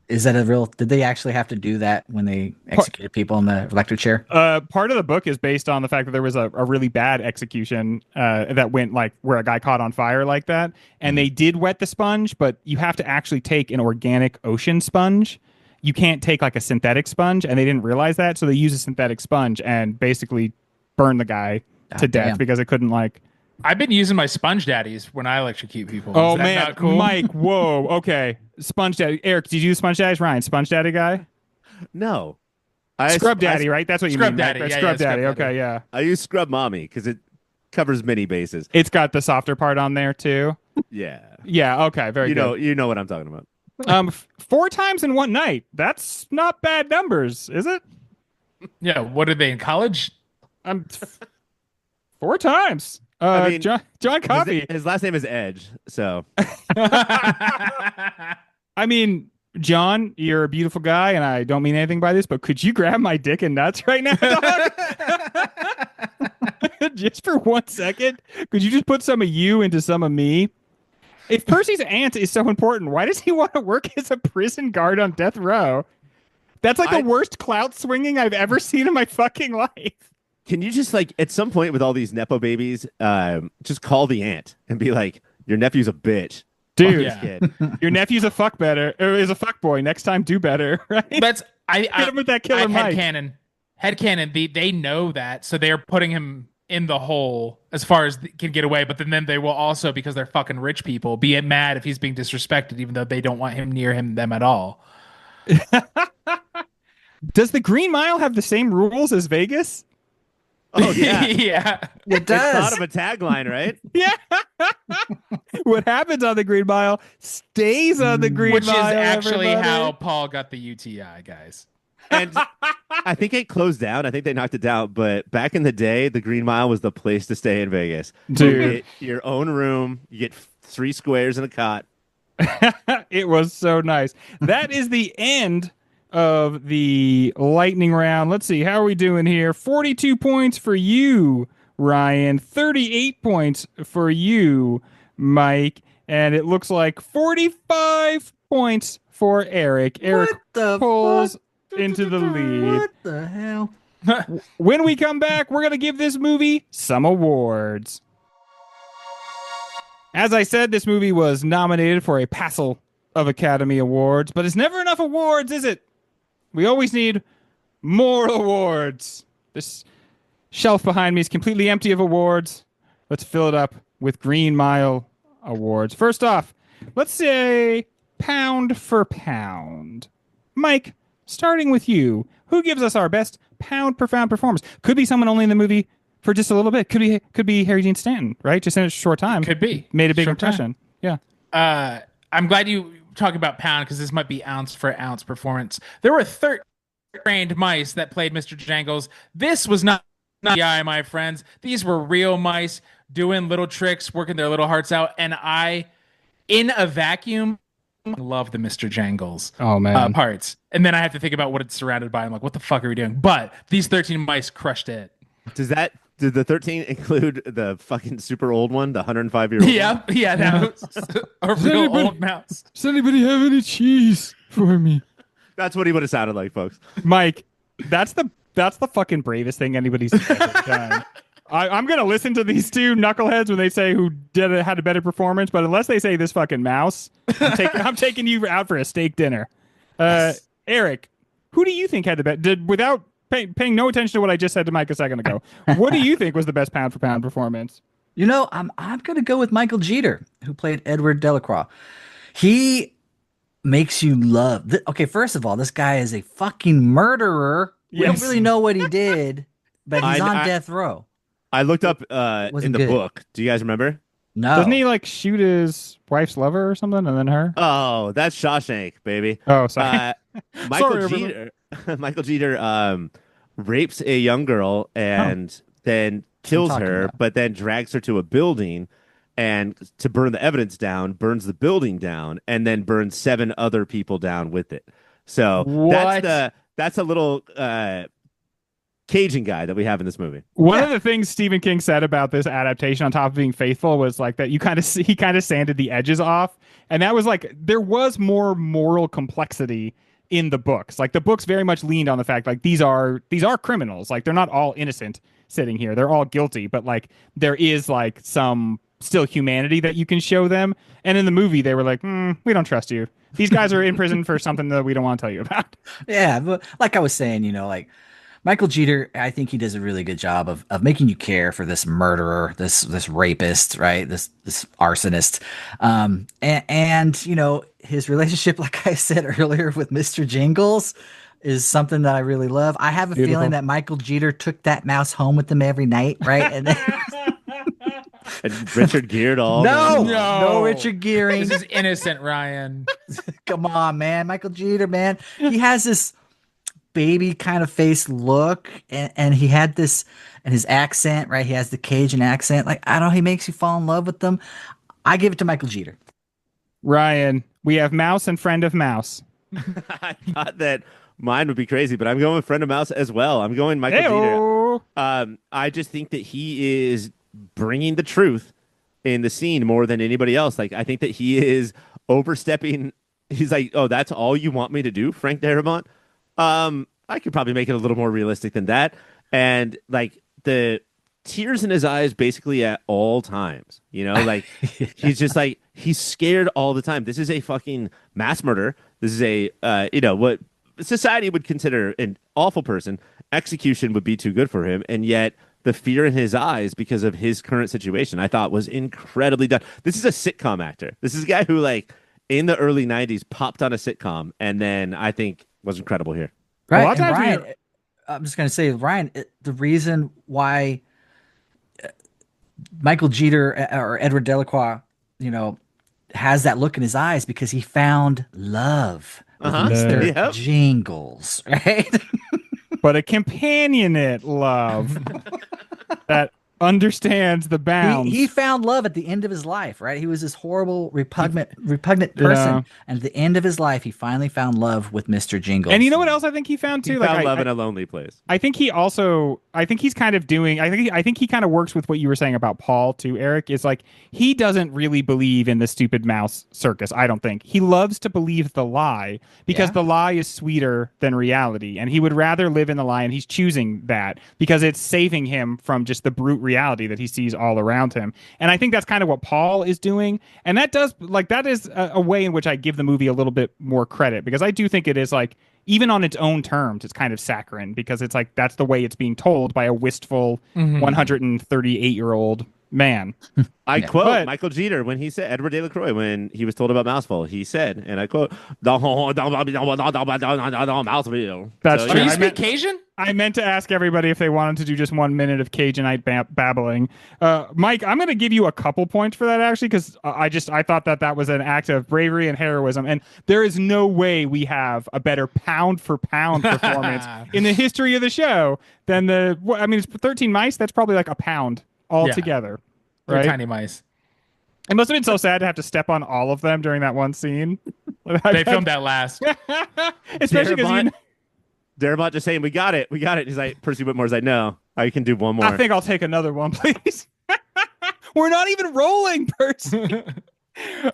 S4: Is that a real? Did they actually have to do that when they executed people in the electric chair?
S1: Part of the book is based on the fact that there was a really bad execution that went like where a guy caught on fire like that, and they did wet the sponge, but you have to actually take an organic ocean sponge. You can't take like a synthetic sponge, and they didn't realize that, so they used a synthetic sponge and basically burned the guy to death because it couldn't like.
S2: I've been using my sponge daddies when I electrocute people.
S1: Oh
S2: Is that
S1: man,
S2: not cool?
S1: Mike, whoa, okay. Sponge daddy. Eric, did you use sponge daddies? Ryan, sponge daddy guy?
S3: No.
S1: Scrub daddy, right? That's what you
S2: Scrub
S1: mean.
S2: daddy,
S1: Right?
S2: yeah,
S1: Scrub
S2: yeah,
S1: daddy.
S2: scrub daddy.
S1: Okay, yeah.
S3: I use scrub mommy because it covers many bases.
S1: It's got the softer part on there too.
S3: Yeah.
S1: Yeah, okay, very good.
S3: You know what I'm talking about.
S1: 4 times in one night. That's not bad numbers, is it?
S2: Yeah, what are they in college?
S1: 4 times.
S3: I mean,
S1: John Coffey.
S3: His last name is Edge, so
S1: I mean, John, you're a beautiful guy, and I don't mean anything by this, but could you grab my dick and nuts right now, dog? Just for 1 second? Could you just put some of you into some of me? If Percy's aunt is so important, why does he want to work as a prison guard on death row? That's like the worst clout swinging I've ever seen in my fucking life.
S3: Can you just like at some point with all these nepo babies, just call the aunt and be like, "Your nephew's a bitch,
S1: dude.
S3: Fuck this kid.
S1: Your nephew's a fuck better, or is a fuck boy. Next time, do better." Right?
S2: That's
S1: Hit him with that killer Mike.
S2: Headcanon. They know that, so they're putting him in the hole as far as can get away. But then they will also, because they're fucking rich people, be mad if he's being disrespected, even though they don't want him near them at all.
S1: Does the Green Mile have the same rules as Vegas?
S3: Oh yeah,
S2: yeah,
S4: it does.
S3: It's thought of a tagline, right?
S1: Yeah. What happens on the Green Mile stays on the Green
S2: which
S1: Mile.
S2: Which is actually
S1: everybody.
S2: how Paul got the UTI, guys.
S3: And I think it closed down. I think they knocked it down. But back in the day, the Green Mile was the place to stay in Vegas.
S1: Dude.
S3: You get your own room. You get 3 squares and a cot.
S1: It was so nice. That is the end of the lightning round. Let's see. How are we doing here? 42 points for you, Ryan. 38 points for you, Mike. And it looks like 45 points for Eric. Eric pulls into the lead.
S4: What the hell?
S1: When we come back, we're going to give this movie some awards. As I said, this movie was nominated for a passel of Academy Awards, but it's never enough awards, is it? We always need more awards. This shelf behind me is completely empty of awards. Let's fill it up with Green Mile awards. First off, let's say pound for pound. Mike, starting with you, who gives us our best pound per pound performance? Could be someone only in the movie for just a little bit. Could be Harry Dean Stanton, right? Just in a short time.
S2: Could be.
S1: Made a big
S2: Short
S1: impression.
S2: Time.
S1: Yeah.
S2: I'm glad you talk about pound because this might be ounce for ounce performance. There were 13 trained mice that played Mr. Jangles. This was not AI, my friends. These were real mice doing little tricks, working their little hearts out. And I, in a vacuum, love the Mr. Jangles parts. And then I have to think about what it's surrounded by. I'm like, what the fuck are we doing? But these 13 mice crushed it.
S3: Did the 13 include the fucking super old one, the 105-year-old?
S2: Yeah, that was a real old mouse.
S1: Does anybody have any cheese for me?
S3: That's what he would have sounded like, folks.
S1: Mike, that's the fucking bravest thing anybody's ever done. I'm gonna listen to these two knuckleheads when they say who had a better performance, but unless they say this fucking mouse, I'm taking you out for a steak dinner. Eric, who do you think had the best? Without paying no attention to what I just said to Mike a second ago, what do you think was the best pound for pound performance?
S4: You know, I'm gonna go with Michael Jeter, who played Edward Delacroix. He makes you love. Okay, first of all, this guy is a fucking murderer. We don't really know what he did, but he's on death row.
S3: I looked up in the book. Do you guys remember?
S4: No.
S1: Doesn't he like shoot his wife's lover or something and then her?
S3: Oh, that's Shawshank, baby.
S1: Oh, sorry.
S3: Michael Jeter rapes a young girl and then kills her, but then drags her to a building and to burn the evidence down, burns the building down, and then burns 7 other people down with it. So that's a little Cajun guy that we have in this movie.
S1: One of the things Stephen King said about this adaptation, on top of being faithful, was like that he kind of sanded the edges off, and that was like there was more moral complexity in the books. Like the books very much leaned on the fact like these are criminals. Like they're not all innocent sitting here; they're all guilty. But like there is like some still humanity that you can show them. And in the movie, they were like, "We don't trust you. These guys are in prison for something that we don't want to tell you about."
S4: Yeah, but like I was saying, like Michael Jeter, I think he does a really good job of making you care for this murderer, this rapist, right? This arsonist. And his relationship, like I said earlier, with Mr. Jingles is something that I really love. I have a feeling that Michael Jeter took that mouse home with him every night, right? And then
S3: and Richard Gere all
S4: no Richard Gere.
S2: This is innocent, Ryan.
S4: Come on, man. Michael Jeter, man. He has this baby kind of face look, and he had this, and his accent, right? He has the Cajun accent. Like, I don't know, he makes you fall in love with them. I give it to Michael Jeter.
S1: Ryan, we have Mouse and Friend of Mouse.
S3: I thought that mine would be crazy, but I'm going with Friend of Mouse as well. I'm going Michael Jeter. I just think that he is bringing the truth in the scene more than anybody else. Like, I think that he is overstepping. He's like, oh, that's all you want me to do, Frank Darabont? I could probably make it a little more realistic than that. And like the tears in his eyes basically at all times, like he's just like, he's scared all the time. This is a fucking mass murder. This is a, what society would consider an awful person. Execution would be too good for him. And yet the fear in his eyes because of his current situation, I thought was incredibly done. This is a sitcom actor. This is a guy who like in the early 90s popped on a sitcom. And then I think was incredible here.
S4: Right. And Ryan, I'm just going to say, Ryan, the reason why Michael Jeter or Edward Delacroix, has that look in his eyes because he found love with Mr. Jingles, right?
S1: But a companionate love that understands the bounds.
S4: He found love at the end of his life, right? He was this horrible, repugnant person, and at the end of his life, he finally found love with Mr. Jingles.
S1: And you know what else I think he found too?
S3: He found love in a lonely place.
S1: I think he kind of works with what you were saying about Paul too, Eric. Is like he doesn't really believe in the stupid mouse circus. I don't think he loves to believe the lie because the lie is sweeter than reality, and he would rather live in the lie, and he's choosing that because it's saving him from just the brute reality that he sees all around him. And I think that's kind of what Paul is doing, and that is a way in which I give the movie a little bit more credit, because I do think it is like, even on its own terms, it's kind of saccharine because it's like that's the way it's being told by a wistful 138-year-old man.
S3: I quote Michael Jeter when he said, Edward Delacroix, when he was told about Mouseful, he said, and I quote, Mouseville.
S1: That's true.
S2: You speak Cajun?
S1: I meant to ask everybody if they wanted to do just 1 minute of Cajunite babbling. Mike, I'm going to give you a couple points for that, actually, because I thought that was an act of bravery and heroism, and there is no way we have a better pound-for-pound performance in the history of the show than it's 13 mice. That's probably like a pound altogether.
S2: They're
S1: right?
S2: tiny mice.
S1: It must have been so sad to have to step on all of them during that one scene.
S2: They filmed that last.
S1: Especially because
S3: Darabont just saying, we got it. And he's like, Percy Whitmore's like, no, I can do one more.
S1: I think I'll take another one, please. We're not even rolling, Percy.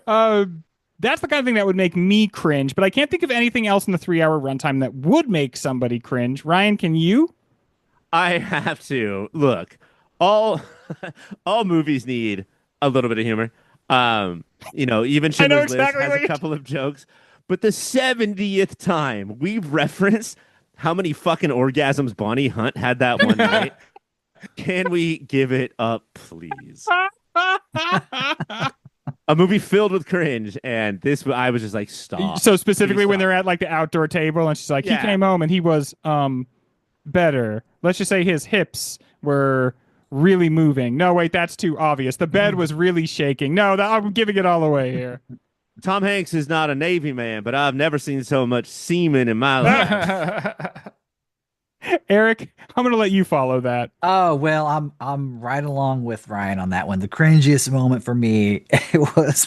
S1: That's the kind of thing that would make me cringe, but I can't think of anything else in the 3-hour runtime that would make somebody cringe. Ryan, can you?
S3: I have to. Look, all movies need a little bit of humor. Even Schindler's List has a couple of jokes. But the 70th time we've referenced how many fucking orgasms Bonnie Hunt had that one night. Can we give it up, please? A movie filled with cringe, and this, I was just like, stop.
S1: So specifically when they're at like the outdoor table, and she's like, he came home and he was better. Let's just say his hips were really moving. No, wait, that's too obvious. The bed was really shaking. No, I'm giving it all away here.
S3: Tom Hanks is not a Navy man, but I've never seen so much semen in my life.
S1: Eric, I'm gonna let you follow that.
S4: Oh well, I'm right along with Ryan on that one. The cringiest moment for me it was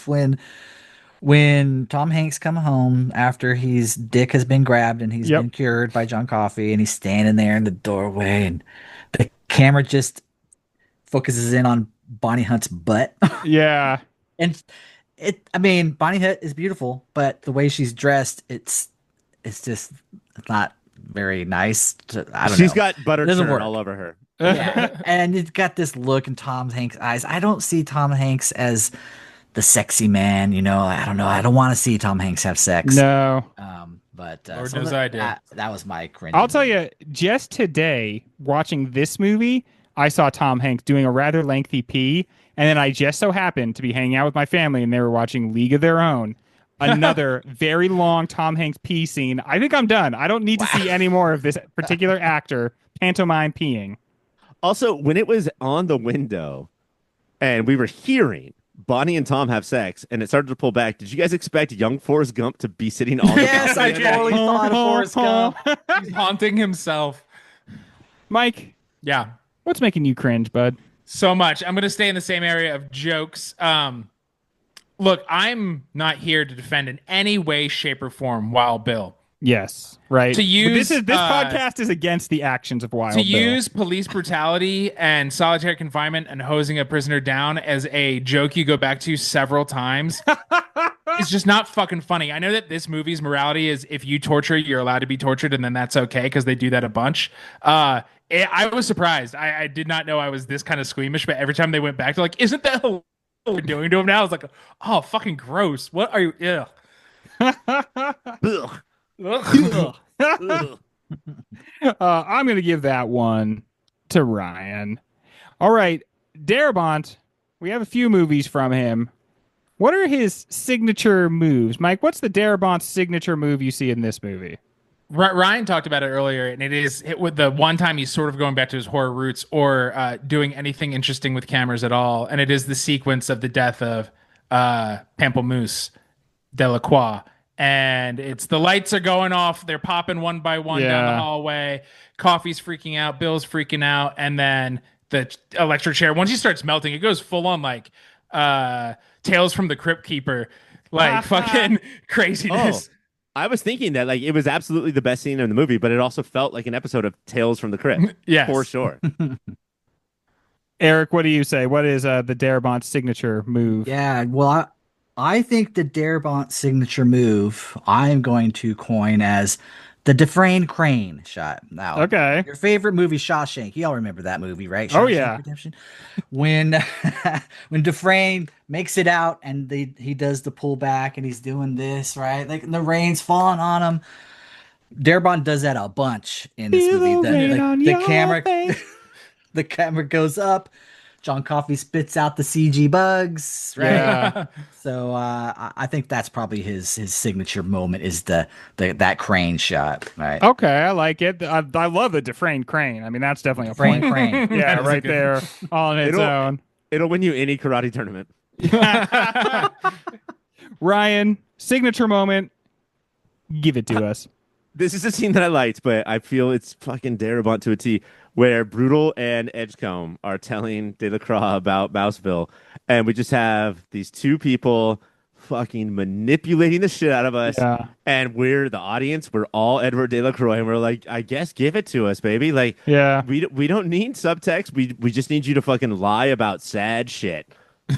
S4: when Tom Hanks come home after his dick has been grabbed and he's
S1: Yep.
S4: been cured by John Coffey, and he's standing there in the doorway, and the camera just focuses in on Bonnie Hunt's butt.
S1: Yeah.
S4: And I mean, Bonnie Hunt is beautiful, but the way she's dressed, it's just not very nice. I don't know.
S3: She's got butter
S4: Doesn't
S3: churn
S4: work.
S3: all over her.
S4: Yeah. And it's got this look in Tom Hanks' eyes. I don't see Tom Hanks as the sexy man, I don't know. I don't want to see Tom Hanks have sex.
S1: No.
S4: But
S2: Lord
S4: so
S2: knows I do.
S4: that was my cringe.
S1: I'll tell you, just today, watching this movie, I saw Tom Hanks doing a rather lengthy pee, and then I just so happened to be hanging out with my family, and they were watching League of Their Own. Another very long Tom Hanks pee scene. I think I'm done. I don't need to see any more of this particular actor pantomime peeing.
S3: Also, when it was on the window and we were hearing Bonnie and Tom have sex and it started to pull back, did you guys expect young Forrest Gump to be sitting on the
S4: Yes, I
S3: balcony?
S4: totally thought of Forrest Gump.
S2: He's haunting himself.
S1: Mike,
S2: Yeah.
S1: what's making you cringe, bud?
S2: So much. I'm going to stay in the same area of jokes. Look, I'm not here to defend in any way, shape, or form Wild Bill.
S1: Yes, right.
S2: To use,
S1: this podcast is against the actions of Wild
S2: To
S1: Bill.
S2: use police brutality and solitary confinement and hosing a prisoner down as a joke you go back to several times, it's just not fucking funny. I know that this movie's morality is if you torture, you're allowed to be tortured, and then that's okay because they do that a bunch. I was surprised. I did not know I was this kind of squeamish, but every time they went back, they're like, "Isn't that what we're doing to him now?" I was like, "Oh, fucking gross! What are you?" Ugh.
S3: Ugh.
S2: Ugh.
S3: Ugh.
S1: I'm going to give that one to Ryan. All right, Darabont. We have a few movies from him. What are his signature moves? Mike, what's the Darabont signature move you see in this movie?
S2: Ryan talked about it earlier, and it with the one time he's sort of going back to his horror roots or doing anything interesting with cameras at all, and it is the sequence of the death of Pamplemousse Delacroix. And it's the lights are going off, they're popping one by one down the hallway. Coffey's freaking out, Bill's freaking out, and then the electric chair, once he starts melting, it goes full on like Tales from the Crypt Keeper, like fucking craziness.
S3: Oh. I was thinking that like it was absolutely the best scene in the movie, but it also felt like an episode of Tales from the Crypt.
S2: Yes.
S3: For sure.
S1: Eric, what do you say? What is the Darabont signature move?
S4: Yeah, well, I think the Darabont signature move I'm going to coin as the Dufresne crane shot. Now,
S1: Okay.
S4: your favorite movie, Shawshank. Y'all remember that movie, right?
S1: Oh,
S4: Shawshank
S1: yeah.
S4: Redemption. When when Dufresne makes it out and he does the pullback and he's doing this, right? Like the rain's falling on him. Darabont does that a bunch in this
S1: Feel
S4: movie.
S1: the rain on
S4: The
S1: your
S4: camera
S1: face.
S4: the camera goes up. John Coffey spits out the CG bugs, right?
S1: Yeah.
S4: So I think that's probably his signature moment is that crane shot, right?
S1: Okay, I like it. I love the Dufresne crane. I mean, that's definitely a
S4: Crane,
S1: point.
S4: crane.
S1: Yeah,
S2: That is a
S1: right
S2: good-
S1: there on its
S3: It'll-
S1: own.
S3: It'll win you any karate tournament.
S1: Ryan, signature moment. Give it to us.
S3: This is a scene that I liked, but I feel it's fucking Darabont to a T, where Brutal and Edgecombe are telling Delacroix about Mouseville, and we just have these two people fucking manipulating the shit out of us,
S1: Yeah.
S3: and we're the audience. We're all Edward Delacroix, and we're like, I guess give it to us, baby. Like,
S1: Yeah.
S3: we don't need subtext. We just need you to fucking lie about sad shit.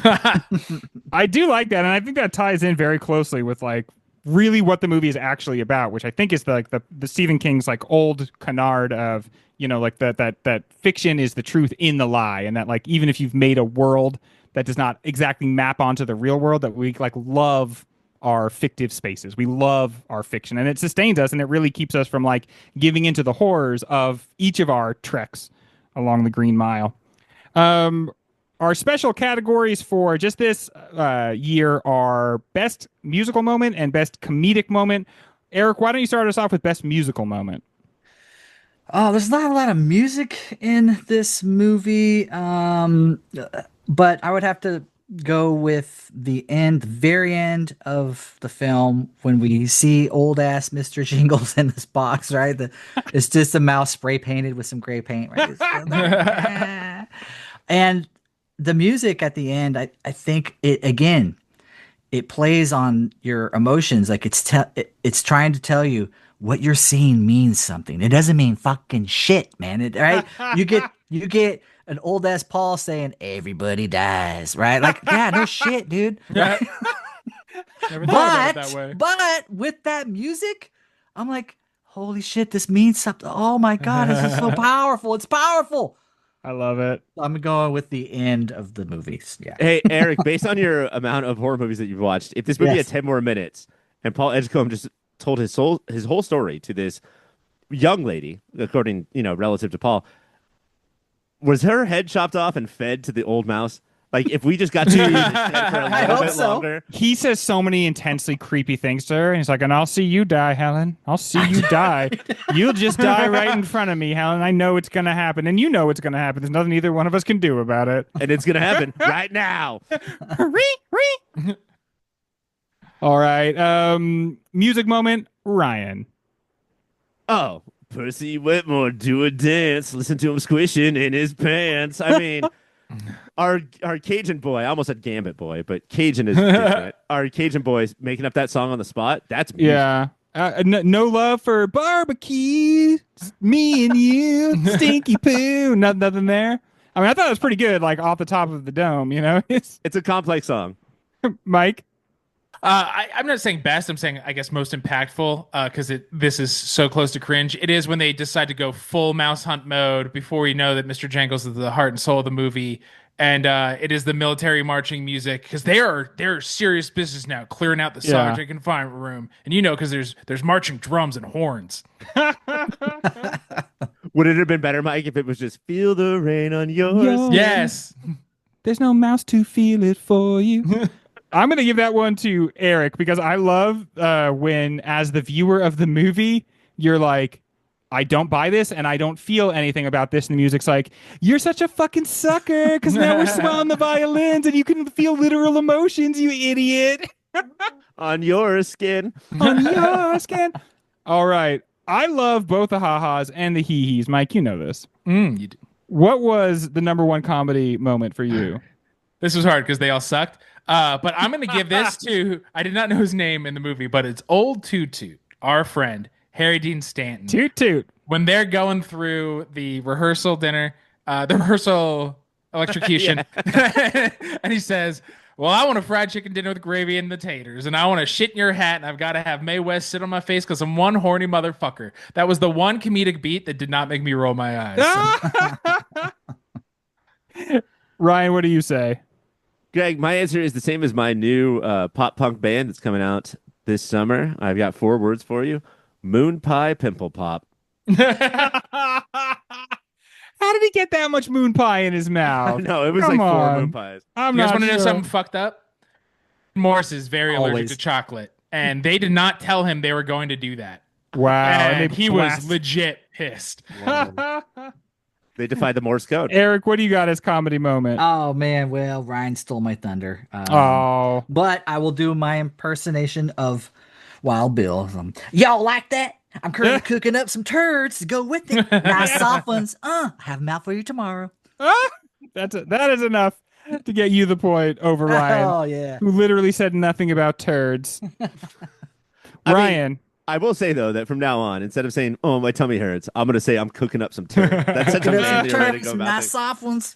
S1: I do like that, and I think that ties in very closely with like really what the movie is actually about, which I think is the Stephen King's like old canard of, you know, like that fiction is the truth in the lie, and that like even if you've made a world that does not exactly map onto the real world, that we like love our fictive spaces. We love our fiction, and it sustains us, and it really keeps us from like giving into the horrors of each of our treks along the Green Mile. Our special categories for just this year are best musical moment and best comedic moment. Eric, why don't you start us off with best musical moment?
S4: Oh, there's not a lot of music in this movie, but I would have to go with the end, the very end of the film when we see old ass Mr. Jingles in this box, right? It's just a mouse spray painted with some gray paint, right? It's still there. And the music at the end, I think it again, it plays on your emotions. Like it's trying to tell you what you're seeing means something. It doesn't mean fucking shit, man. Right? You get an old ass Paul saying everybody dies, right? Like, yeah, no shit, dude.
S2: Yeah.
S4: Right?
S2: Never thought about it that way.
S4: But with that music, I'm like, holy shit, this means something. Oh my god, this is so powerful. It's powerful.
S1: I love it.
S4: I'm going with the end of the movies. Yeah.
S3: Hey, Eric, based on your amount of horror movies that you've watched, if this movie
S4: Yes.
S3: had 10 more minutes and Paul Edgecombe just told his whole story to this young lady, according, relative to Paul, was her head chopped off and fed to the old mouse? Like, if we just got to use his head for a
S4: I
S3: little
S4: hope
S3: bit
S4: so.
S3: longer.
S1: He says so many intensely creepy things to her, and he's like, and I'll see you die, Helen. I'll see you die. You'll just die right in front of me, Helen. I know it's going to happen, and you know it's going to happen. There's nothing either one of us can do about it.
S3: And it's going to happen right now.
S1: All right. Music moment, Ryan.
S3: Oh, Percy Whitmore, do a dance. Listen to him squishing in his pants. I mean, our Cajun boy, I almost said Gambit boy, but Cajun is different. Our Cajun boy making up that song on the spot. That's music.
S1: Yeah. No love for barbecue. Me and you, stinky poo. Nothing there. I mean, I thought it was pretty good, like off the top of the dome. It's
S3: It's a complex song.
S1: Mike.
S2: I'm not saying best. I'm saying, I guess, most impactful because this is so close to cringe. It is when they decide to go full mouse hunt mode before we know that Mr. Jangles is the heart and soul of the movie. And it is the military marching music because they're serious business now, clearing out the sergeant confinement room. And because there's marching drums and horns.
S3: Would it have been better, Mike, if it was just feel the rain on yours?
S2: Yes.
S1: There's no mouse to feel it for you. I'm going to give that one to Eric because I love when, as the viewer of the movie, you're like, I don't buy this and I don't feel anything about this. And the music's like, you're such a fucking sucker because now we're swelling the violins and you can feel literal emotions, you idiot.
S3: On your skin.
S1: On your skin. All right. I love both the ha-has and the hee-hees. Mike, you know this.
S2: You do.
S1: What was the number one comedy moment for you?
S2: This was hard because they all sucked. But I'm going to give this to, I did not know his name in the movie, but it's old Toot Toot, our friend, Harry Dean Stanton.
S1: Toot Toot.
S2: When they're going through the rehearsal dinner, the rehearsal electrocution, and he says, well, I want a fried chicken dinner with gravy and the taters, and I want to shit in your hat, and I've got to have Mae West sit on my face because I'm one horny motherfucker. That was the one comedic beat that did not make me roll my eyes.
S1: Ryan, what do you say?
S3: Greg, my answer is the same as my new pop punk band that's coming out this summer. I've got 4 words for you. Moon Pie Pimple Pop.
S1: How did he get that much moon pie in his mouth?
S3: No, it was
S1: Come
S3: like 4
S1: on.
S3: moon pies.
S1: I'm
S2: You guys
S1: not
S2: want to know
S1: sure.
S2: something fucked up? Morse is very allergic
S4: Always.
S2: to chocolate, and they did not tell him they were going to do that.
S1: Wow.
S2: And
S1: they
S2: he was
S1: blast-
S2: legit pissed.
S3: They defied the Morse code.
S1: Eric, what do you got as comedy moment?
S4: Oh man, well, Ryan stole my thunder.
S1: Oh.
S4: But I will do my impersonation of Wild Bill. Y'all like that? I'm currently cooking up some turds to go with it. Nice soft ones. Have them out for you tomorrow.
S1: That is enough to get you the point over Ryan,
S4: Oh yeah.
S1: who literally said nothing about turds. Ryan.
S3: I will say, though, that from now on, instead of saying, oh, my tummy hurts, I'm going to say I'm cooking up some turd. That's such a
S4: Cooking up some
S3: manly way to
S4: turds,
S3: go
S4: some
S3: about
S4: nice
S3: things.
S4: soft ones.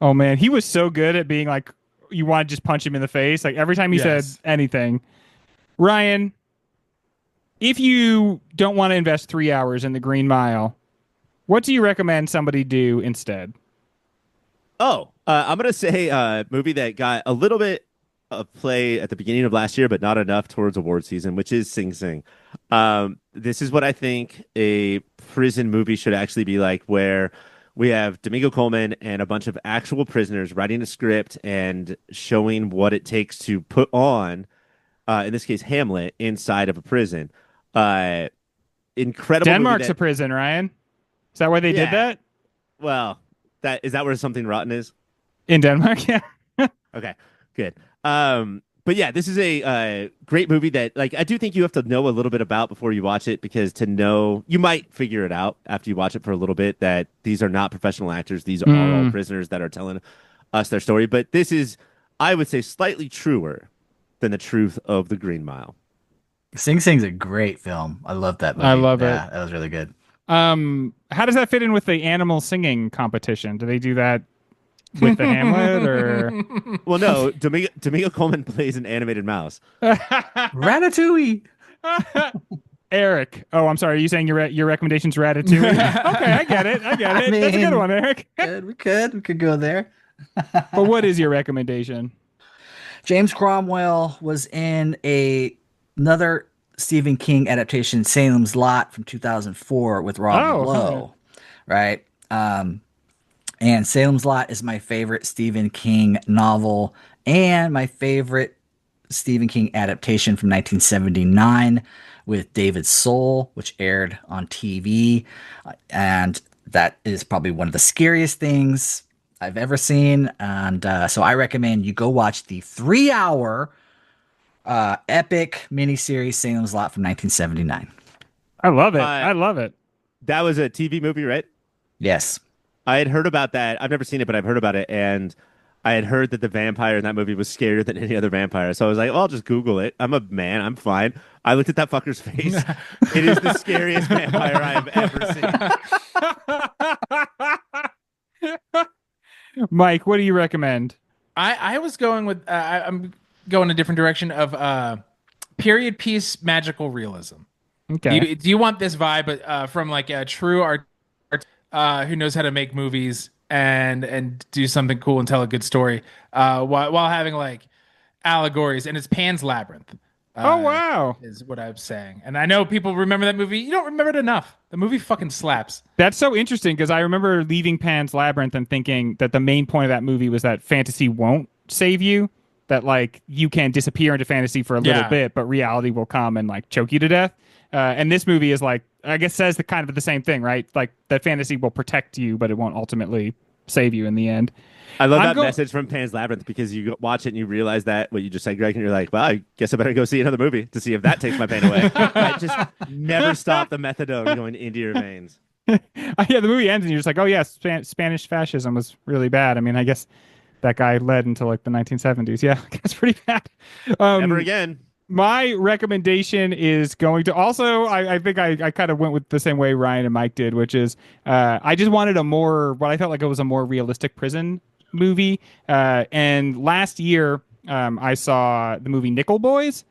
S1: Oh man, he was so good at being like, you want to just punch him in the face. Like every time he said
S2: Yes.
S1: anything. Ryan, if you don't want to invest 3 hours in the Green Mile, what do you recommend somebody do instead?
S3: Oh, I'm going to say a movie that got a little bit of play at the beginning of last year, but not enough towards award season, which is Sing Sing. This is what I think a prison movie should actually be like, where we have Domingo Coleman and a bunch of actual prisoners writing a script and showing what it takes to put on, in this case, Hamlet inside of a prison. Incredible.
S1: Denmark's a prison, Ryan. Is that why they did that?
S3: Well, is that where something rotten is?
S1: In Denmark, yeah.
S3: Okay. Good. But yeah, this is a great movie that like I do think you have to know a little bit about before you watch it because to know you might figure it out after you watch it for a little bit that these are not professional actors. These are all prisoners that are telling us their story. But this is, I would say, slightly truer than the truth of the Green Mile.
S4: Sing Sing's a great film. I love that movie.
S1: I love it.
S4: That was really good.
S1: How does that fit in with the animal singing competition? Do they do that with the Hamlet or?
S3: Well, no. Domingo Coleman plays an animated mouse.
S4: Ratatouille.
S1: Eric. Oh, I'm sorry. Are you saying your recommendation's Ratatouille? Okay, I get it. That's a good one, Eric.
S4: We could go there.
S1: But what is your recommendation?
S4: James Cromwell was in another Stephen King adaptation, Salem's Lot from 2004 with Rob Lowe, right? And Salem's Lot is my favorite Stephen King novel and my favorite Stephen King adaptation from 1979 with David Soul, which aired on TV. And that is probably one of the scariest things I've ever seen. And so I recommend you go watch the 3-hour epic miniseries Salem's Lot from 1979.
S1: I love it. I love it.
S3: That was a TV movie, right?
S4: Yes.
S3: I had heard about that. I've never seen it, but I've heard about it. And I had heard that the vampire in that movie was scarier than any other vampire. So I was like, well, I'll just Google it. I'm a man. I'm fine. I looked at that fucker's face. It is the scariest vampire I have ever seen.
S1: Mike, what do you recommend?
S2: I was going with I'm going a different direction of period piece magical realism.
S1: Okay.
S2: Do you want this vibe from like a true art who knows how to make movies and do something cool and tell a good story while having like allegories, and it's Pan's Labyrinth.
S1: Oh wow,
S2: is what I'm saying. And I know people remember that movie. You don't remember it enough. The movie fucking slaps.
S1: That's so interesting because I remember leaving Pan's Labyrinth and thinking that the main point of that movie was that fantasy won't save you. That like you can disappear into fantasy for a little bit, but reality will come and like choke you to death. And this movie is like, I guess, says the kind of the same thing, right? Like that fantasy will protect you, but it won't ultimately save you in the end.
S3: I love that message from Pan's Labyrinth because you watch it and you realize that what you just said, Greg, and you're like, well, I guess I better go see another movie to see if that takes my pain away. I just never stop the methadone going into your veins.
S1: Yeah, the movie ends and you're just like, oh yeah, Spanish fascism was really bad. I mean, I guess that guy led into like the 1970s. Yeah, that's pretty bad.
S3: Never again.
S1: My recommendation is going to also, I think I kind of went with the same way Ryan and Mike did, which is I just wanted what I felt like it was a more realistic prison movie. And last year I saw the movie Nickel Boys,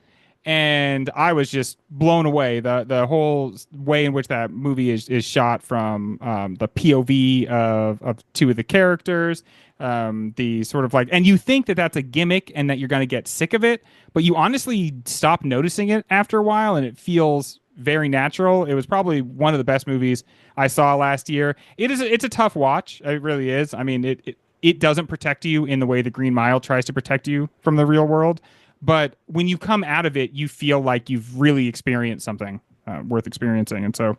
S1: and I was just blown away. The whole way in which that movie is shot from the POV of two of the characters. The sort of like, and you think that that's a gimmick and that you're going to get sick of it, but you honestly stop noticing it after a while and it feels very natural. It was probably one of the best movies I saw last year. It's a tough watch. It really is. I mean, it doesn't protect you in the way the Green Mile tries to protect you from the real world. But when you come out of it, you feel like you've really experienced something worth experiencing. And so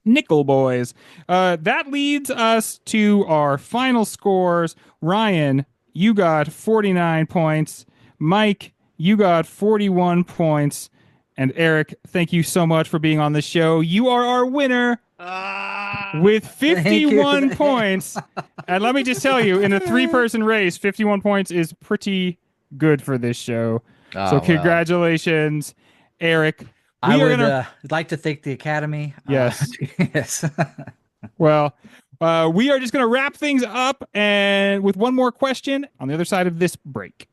S1: Nickel Boys. That leads us to our final scores. Ryan, you got 49 points. Mike, you got 41 points. And Eric, thank you so much for being on the show. You are our winner with 51 points. And let me just tell you, in a 3-person race, 51 points is pretty good for this show. So congratulations, Eric.
S4: I would like to thank the Academy.
S1: Yes.
S4: Yes.
S1: Well, we are just going to wrap things up and with one more question on the other side of this break.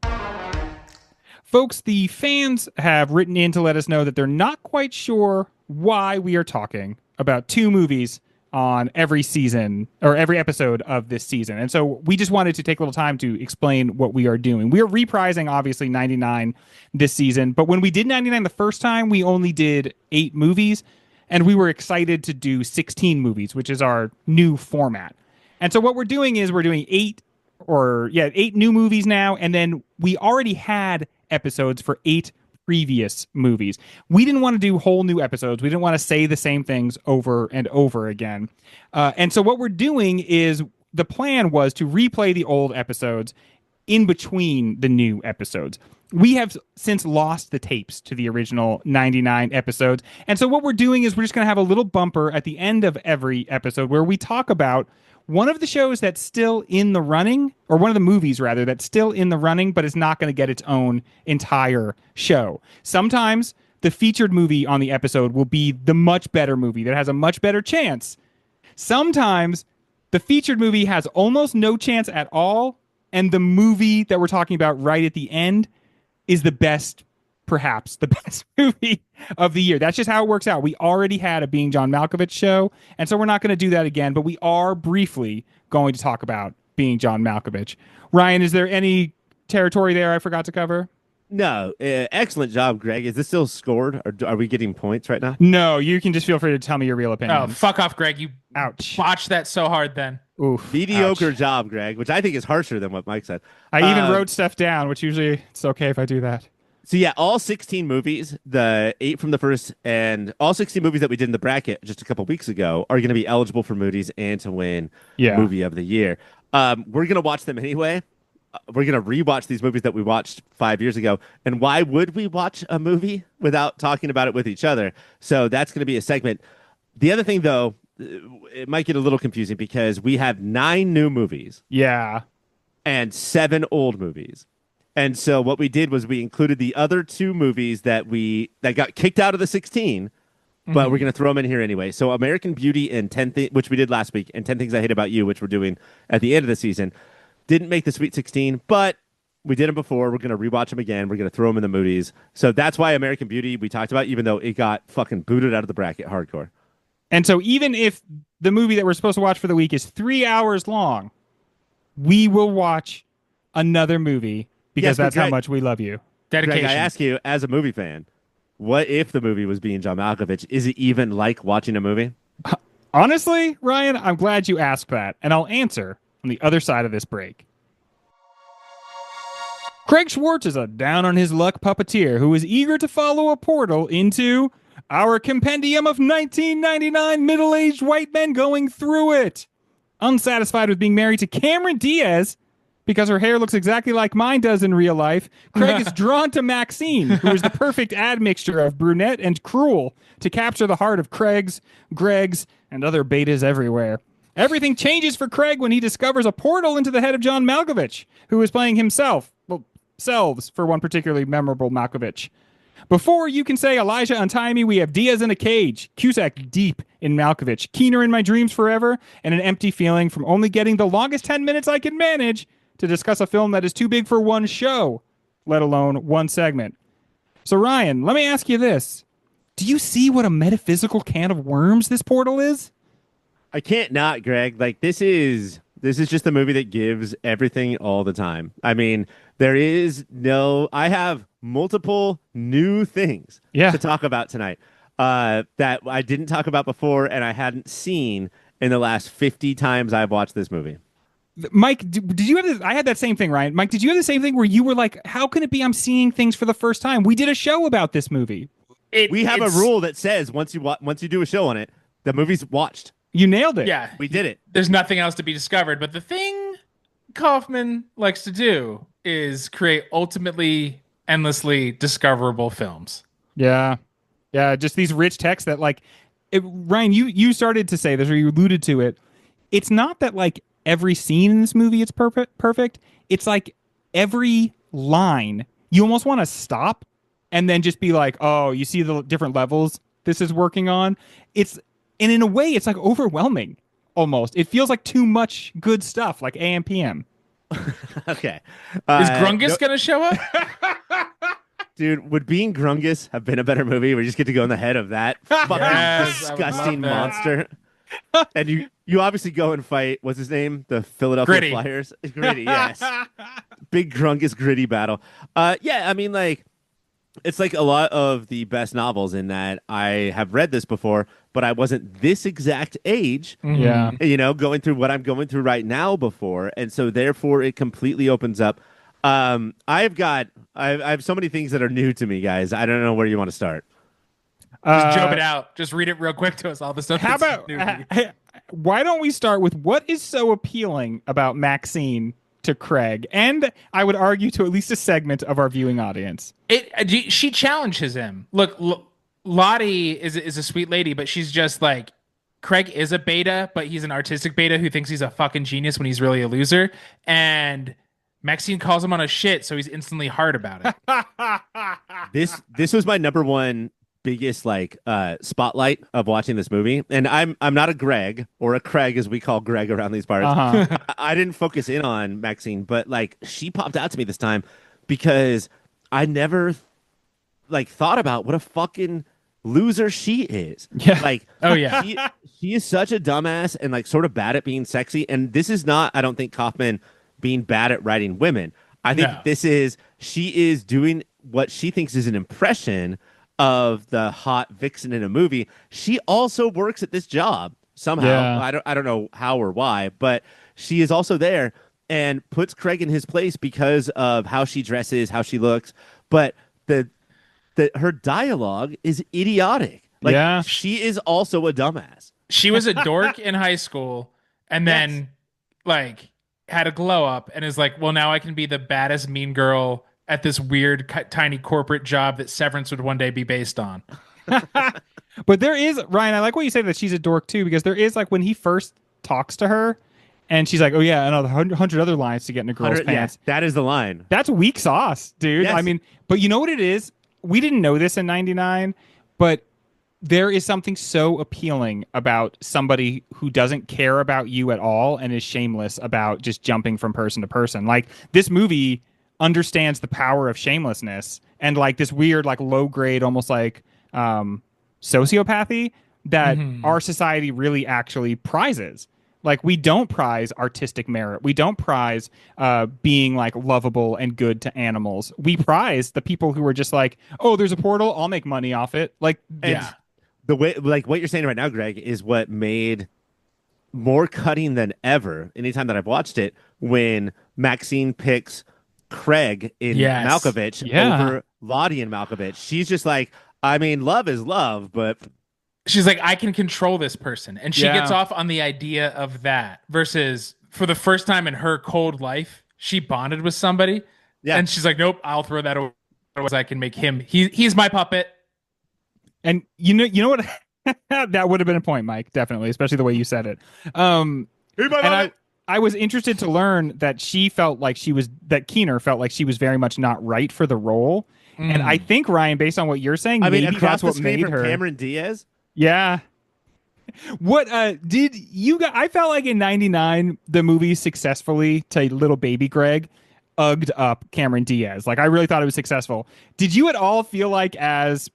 S1: Folks, the fans have written in to let us know that they're not quite sure why we are talking about 2 movies on every season or every episode of this season. And so we just wanted to take a little time to explain what we are doing. We are reprising, obviously, 99 this season. But when we did 99 the first time, we only did 8 movies. And we were excited to do 16 movies, which is our new format. And so what we're doing is we're doing 8 new movies now. And then we already had episodes for 8 previous movies. We didn't want to do whole new episodes. We didn't want to say the same things over and over again. And so what we're doing is the plan was to replay the old episodes in between the new episodes. We have since lost the tapes to the original 99 episodes. And so what we're doing is we're just going to have a little bumper at the end of every episode where we talk about one of the shows that's still in the running, or one of the movies, rather, that's still in the running, but is not going to get its own entire show. Sometimes the featured movie on the episode will be the much better movie that has a much better chance. Sometimes the featured movie has almost no chance at all, and the movie that we're talking about right at the end is the best, perhaps the best movie of the year. That's just how it works out. We already had a Being John Malkovich show, and so we're not going to do that again, but we are briefly going to talk about Being John Malkovich. Ryan, is there any territory there I forgot to cover?
S3: No, excellent job, Greg. Is this still scored, or are we getting points right now?
S1: No, you can just feel free to tell me your real opinion.
S2: Oh, fuck off, Greg. You
S1: Ouch.
S2: botched that so hard then.
S1: Oof.
S3: Mediocre
S1: Ouch.
S3: job, Greg, which I think is harsher than what Mike said.
S1: I even wrote stuff down, which usually it's okay if I do that.
S3: So yeah, all 16 movies, the 8 from the first, and all 16 movies that we did in the bracket just a couple weeks ago are going to be eligible for Moody's and to win Movie of the Year. We're going to watch them anyway. We're going to rewatch these movies that we watched 5 years ago. And why would we watch a movie without talking about it with each other? So that's going to be a segment. The other thing, though, it might get a little confusing because we have 9 new movies.
S1: Yeah.
S3: And 7 old movies. And so what we did was we included the other 2 movies that got kicked out of the 16, but we're going to throw them in here anyway. So American Beauty and 10 Things, which we did last week, and 10 Things I Hate About You, which we're doing at the end of the season, didn't make the Sweet 16, but we did them before. We're going to rewatch them again. We're going to throw them in the movies. So that's why American Beauty we talked about, even though it got fucking booted out of the bracket hardcore.
S1: And so even if the movie that we're supposed to watch for the week is 3 hours long, we will watch another movie because that's how much we love you.
S2: Dedication.
S3: Greg, I ask you, as a movie fan, what if the movie was Being John Malkovich? Is it even like watching a movie?
S1: Honestly, Ryan, I'm glad you asked that, and I'll answer on the other side of this break. Craig Schwartz is a down-on-his-luck puppeteer who is eager to follow a portal into our compendium of 1999 middle-aged white men going through it. Unsatisfied with being married to Cameron Diaz, because her hair looks exactly like mine does in real life, Craig is drawn to Maxine, who is the perfect admixture of brunette and cruel to capture the heart of Craig's, Greg's, and other betas everywhere. Everything changes for Craig when he discovers a portal into the head of John Malkovich, who is playing himself, well, selves for one particularly memorable Malkovich. Before you can say Elijah untie me, we have Diaz in a cage, Cusack deep in Malkovich, Keener in my dreams forever, and an empty feeling from only getting the longest 10 minutes I can manage to discuss a film that is too big for one show, let alone one segment. So Ryan, let me ask you this. Do you see what a metaphysical can of worms this portal is?
S3: I can't not, Greg. Like, this is just a movie that gives everything all the time. I mean, I have multiple new things to talk about tonight that I didn't talk about before and I hadn't seen in the last 50 times I've watched this movie.
S1: Mike, did you have this? I had that same thing, Ryan. Mike, did you have the same thing where you were like, how can it be I'm seeing things for the first time? We did a show about this movie.
S3: We have a rule that says once you do a show on it, the movie's watched.
S1: You nailed it.
S2: Yeah.
S3: We did it.
S2: There's nothing else to be discovered. But the thing Kaufman likes to do is create ultimately endlessly discoverable films.
S1: Yeah. Yeah. Just these rich texts that Ryan, you started to say this, or you alluded to it. It's not that like every scene in this movie is perfect. It's like every line you almost want to stop and then just be like, oh, you see the different levels this is working on. And in a way, it's like overwhelming almost. It feels like too much good stuff, like AM PM.
S3: Okay.
S2: Is Grungus going to show up?
S3: Dude, would Being Grungus have been a better movie? We just get to go in the head of that fucking disgusting monster. And you obviously go and fight, what's his name? The Philadelphia
S2: Gritty.
S3: Flyers. Gritty, yes. Big Grungus Gritty battle. Yeah, I mean, like, it's like a lot of the best novels in that I have read this before, but I wasn't this exact age, going through what I'm going through right now before. And so therefore it completely opens up. I have so many things that are new to me, guys. I don't know where you want to start.
S2: Just joke it out. Just read it real quick to us. All the stuff.
S1: How about, why don't we start with what is so appealing about Maxine to Craig, and I would argue to at least a segment of our viewing audience.
S2: She challenges him. Look, Lottie is a sweet lady, but she's just like, Craig is a beta, but he's an artistic beta who thinks he's a fucking genius when he's really a loser. And Maxine calls him on a shit, so he's instantly hard about
S3: it. This was my number one biggest spotlight of watching this movie, and I'm not a Greg or a Craig as we call Greg around these parts. I didn't focus in on Maxine, but she popped out to me this time because I never thought about what a fucking loser she is.
S1: Yeah.
S2: Oh yeah,
S3: she is such a dumbass and sort of bad at being sexy. And this is not, I don't think, Kaufman being bad at writing women. I think she is doing what she thinks is an impression of the hot vixen in a movie. She also works at this job somehow. Yeah. I don't know how or why, but she is also there and puts Craig in his place because of how she dresses, how she looks. But her dialogue is idiotic. She is also a dumbass.
S2: She was a dork in high school and then had a glow up and is like, well, now I can be the baddest mean girl at this weird tiny corporate job that Severance would one day be based on.
S1: But there is, Ryan, I like what you say that she's a dork too, because there is when he first talks to her and she's like, oh yeah, another 100 other lines to get in a girl's pants.
S3: Yeah, that is the line.
S1: That's weak sauce, dude. Yes. I mean, but you know what it is? We didn't know this in 99, but there is something so appealing about somebody who doesn't care about you at all and is shameless about just jumping from person to person. This movie understands the power of shamelessness and this weird low grade almost sociopathy that our society really actually prizes. We don't prize artistic merit. We don't prize being lovable and good to animals. We prize the people who are just oh, there's a portal, I'll make money off it.
S3: Yeah. The way what you're saying right now, Greg, is what made more cutting than ever anytime that I've watched it when Maxine picks Craig in Malkovich over Lottie in Malkovich. She's just I mean, love is love, but
S2: she's I can control this person. And she gets off on the idea of that versus for the first time in her cold life, she bonded with somebody. Yeah. And she's nope, I'll throw that away. I can make him. He's my puppet.
S1: And you know what? That would have been a point, Mike. Definitely, especially the way you said it. I was interested to learn that she felt that Keener felt like she was very much not right for the role. And I think, Ryan, based on what you're saying, maybe that's what made her.
S3: Cameron Diaz?
S1: Yeah. What did you guys? I felt in 99, the movie successfully, to little baby Greg, ugged up Cameron Diaz. I really thought it was successful. Did you at all feel as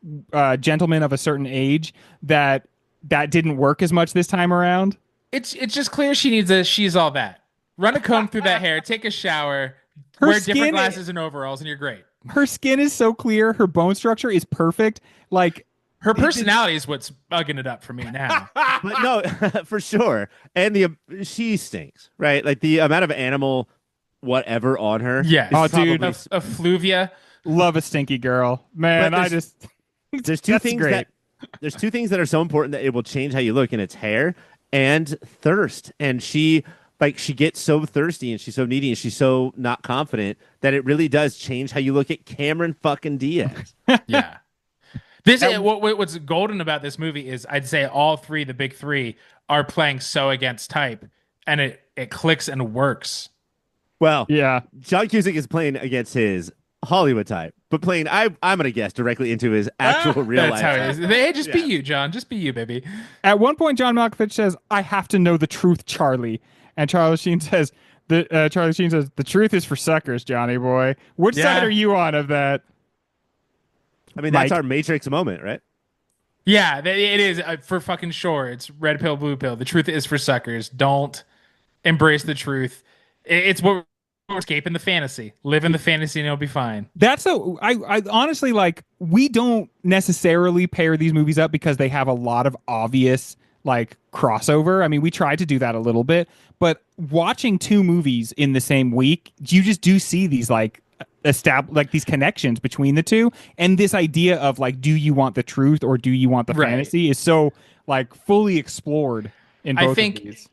S1: gentlemen of a certain age that didn't work as much this time around?
S2: It's just clear she needs a she's all that. Run a comb through that hair, take a shower, wear different glasses and overalls, and you're great.
S1: Her skin is so clear. Her bone structure is perfect.
S2: Her personality is what's bugging it up for me now.
S3: But no, for sure. And she stinks, right? The amount of animal whatever on her.
S2: Yeah.
S1: Oh, dude.
S2: Effluvia.
S1: Love a stinky girl. Man,
S3: there's two things that are so important that it will change how you look, and it's hair and thirst. And she gets so thirsty and she's so needy and she's so not confident that it really does change how you look at Cameron fucking Diaz.
S2: Yeah. What's golden about this movie is I'd say all three, the big three, are playing so against type, and it clicks and works.
S3: Well,
S1: yeah.
S3: John Cusack is playing against his Hollywood type, but playing, I'm going to guess, directly into his actual real life.
S2: That's how it is. Hey, just be you, John. Just be you, baby.
S1: At one point, John Malkovich says, I have to know the truth, Charlie. And Charlie Sheen says, the truth is for suckers, Johnny boy. Which side are you on of that?
S3: I mean, that's our Matrix moment, right?
S2: Yeah, it is for fucking sure. It's red pill, blue pill. The truth is for suckers. Don't embrace the truth. It's what we're escaping the fantasy. Live in the fantasy and it'll be fine.
S1: I honestly, we don't necessarily pair these movies up because they have a lot of obvious crossover. I mean, we tried to do that a little bit, but watching two movies in the same week, you just do see these these connections between the two, and this idea of do you want the truth or do you want the fantasy is so fully explored in both of these.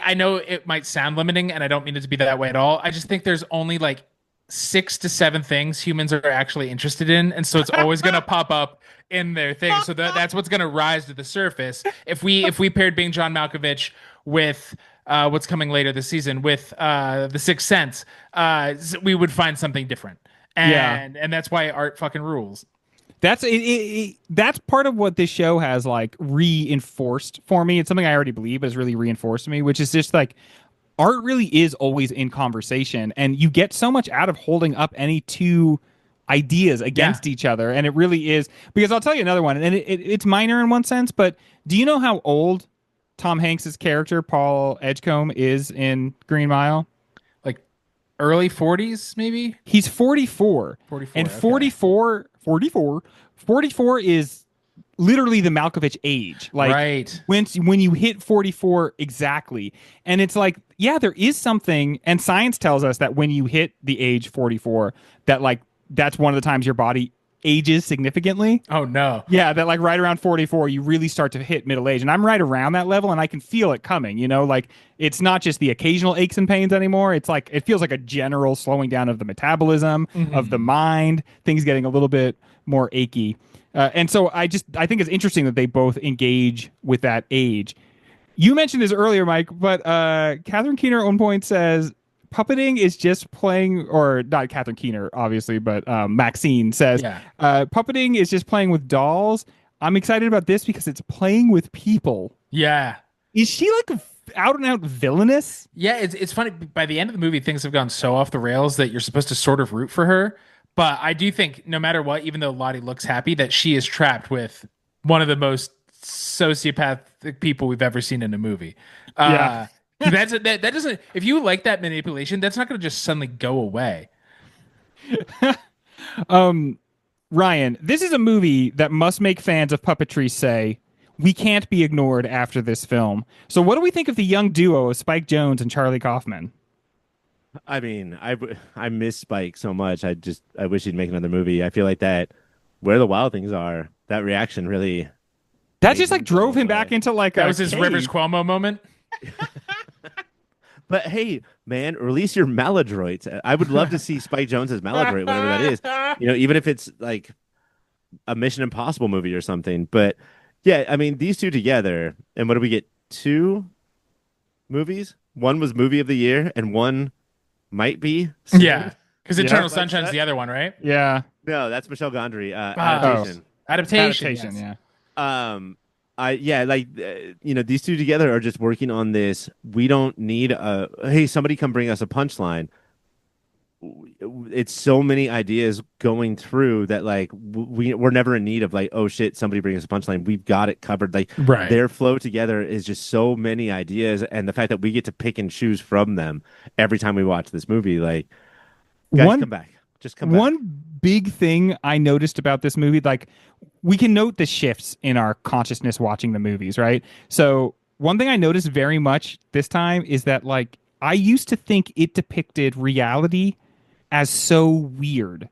S2: I know it might sound limiting, and I don't mean it to be that way at all. I just think there's only like 6 to 7 things humans are actually interested in, and so it's always going to pop up in their thing. So that's what's going to rise to the surface. If we paired Being John Malkovich with what's coming later this season with The Sixth Sense, we would find something different. And that's why art fucking rules.
S1: That's that's part of what this show has like reinforced for me. It's something I already believe, but has really reinforced me, which is just like art really is always in conversation, and you get so much out of holding up any two ideas against each other, and it really is. Because I'll tell you another one, and it's minor in one sense, but do you know how old Tom Hanks's character Paul Edgecombe is in Green Mile?
S2: Like early 40s, maybe?
S1: He's 44.
S2: 44.
S1: And
S2: Okay.
S1: 44 is literally the Malkovich age. Like
S2: right.
S1: when you hit 44 exactly. And it's like, yeah, there is something, and science tells us that when you hit the age 44, that like that's one of the times your body ages significantly.
S2: Oh no.
S1: Yeah, that like right around 44 you really start to hit middle age, and I'm right around that level, and I can feel it coming, you know, like it's not just the occasional aches and pains anymore. It's like it feels like a general slowing down of the metabolism, of the mind, things getting a little bit more achy. And so I think it's interesting that they both engage with that age. You mentioned this earlier, Mike, but Catherine Keener at one point says puppeting is just playing, or not Catherine Keener, obviously, but Maxine says puppeting is just playing with dolls. I'm excited about this because it's playing with people.
S2: Yeah.
S1: Is she like out and out villainous?
S2: Yeah, it's funny. By the end of the movie, things have gone so off the rails that you're supposed to sort of root for her. But I do think no matter what, even though Lottie looks happy, that she is trapped with one of the most sociopathic people we've ever seen in a movie. That doesn't. If you like that manipulation, that's not going to just suddenly go away.
S1: Ryan, this is a movie that must make fans of puppetry say, we can't be ignored after this film. So what do we think of the young duo of Spike Jonze and Charlie Kaufman?
S3: I mean, I miss Spike so much. I wish he'd make another movie. I feel like that Where the Wild Things Are, that reaction really
S1: that just like drove him back into like
S2: that was his
S1: cave.
S2: Rivers Cuomo moment.
S3: But hey, man, release your maladroits. I would love to see Spike Jonze as maladroit, whatever that is. You know, even if it's like a Mission Impossible movie or something. But yeah, I mean, these two together, and what do we get? 2 movies? One was movie of the year, and one might be.
S2: Yeah, because Eternal
S3: know,
S2: Sunshine's the other one, right?
S1: Yeah.
S3: No, that's Michelle Gondry.
S2: Adaptation.
S1: Adaptation,
S2: Yes.
S1: yeah.
S3: These two together are just working on this. We don't need hey, somebody come bring us a punchline. It's so many ideas going through that like we're never in need of like, oh shit, somebody bring us a punchline. We've got it covered. Like their flow together is just so many ideas, and the fact that we get to pick and choose from them every time we watch this movie, like guys, come back. Just come back.
S1: One big thing I noticed about this movie, like we can note the shifts in our consciousness watching the movies, right? So one thing I noticed very much this time is that like I used to think it depicted reality as so weird.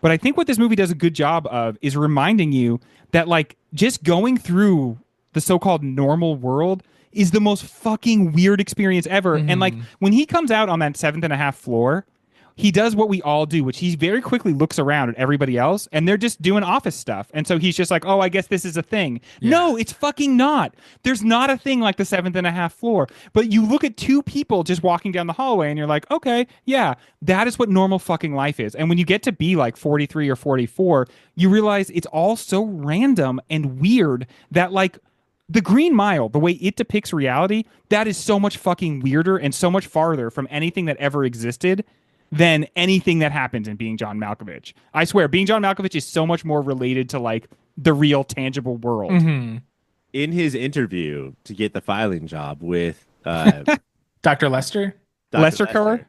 S1: But I think what this movie does a good job of is reminding you that like just going through the so-called normal world is the most fucking weird experience ever. And like when he comes out on that 7.5 floor, he does what we all do, which he very quickly looks around at everybody else, and they're just doing office stuff. And so he's just like, oh, I guess this is a thing. Yeah. No, it's fucking not. There's not a thing like the 7.5 floor. But you look at 2 people just walking down the hallway, and you're like, okay, yeah, that is what normal fucking life is. And when you get to be like 43 or 44, you realize it's all so random and weird that like the Green Mile, the way it depicts reality, that is so much fucking weirder and so much farther from anything that ever existed than anything that happens in Being John Malkovich. I swear, Being John Malkovich is so much more related to like the real tangible world.
S3: In his interview to get the filing job with
S2: Dr. Lester?
S1: Lester Keller?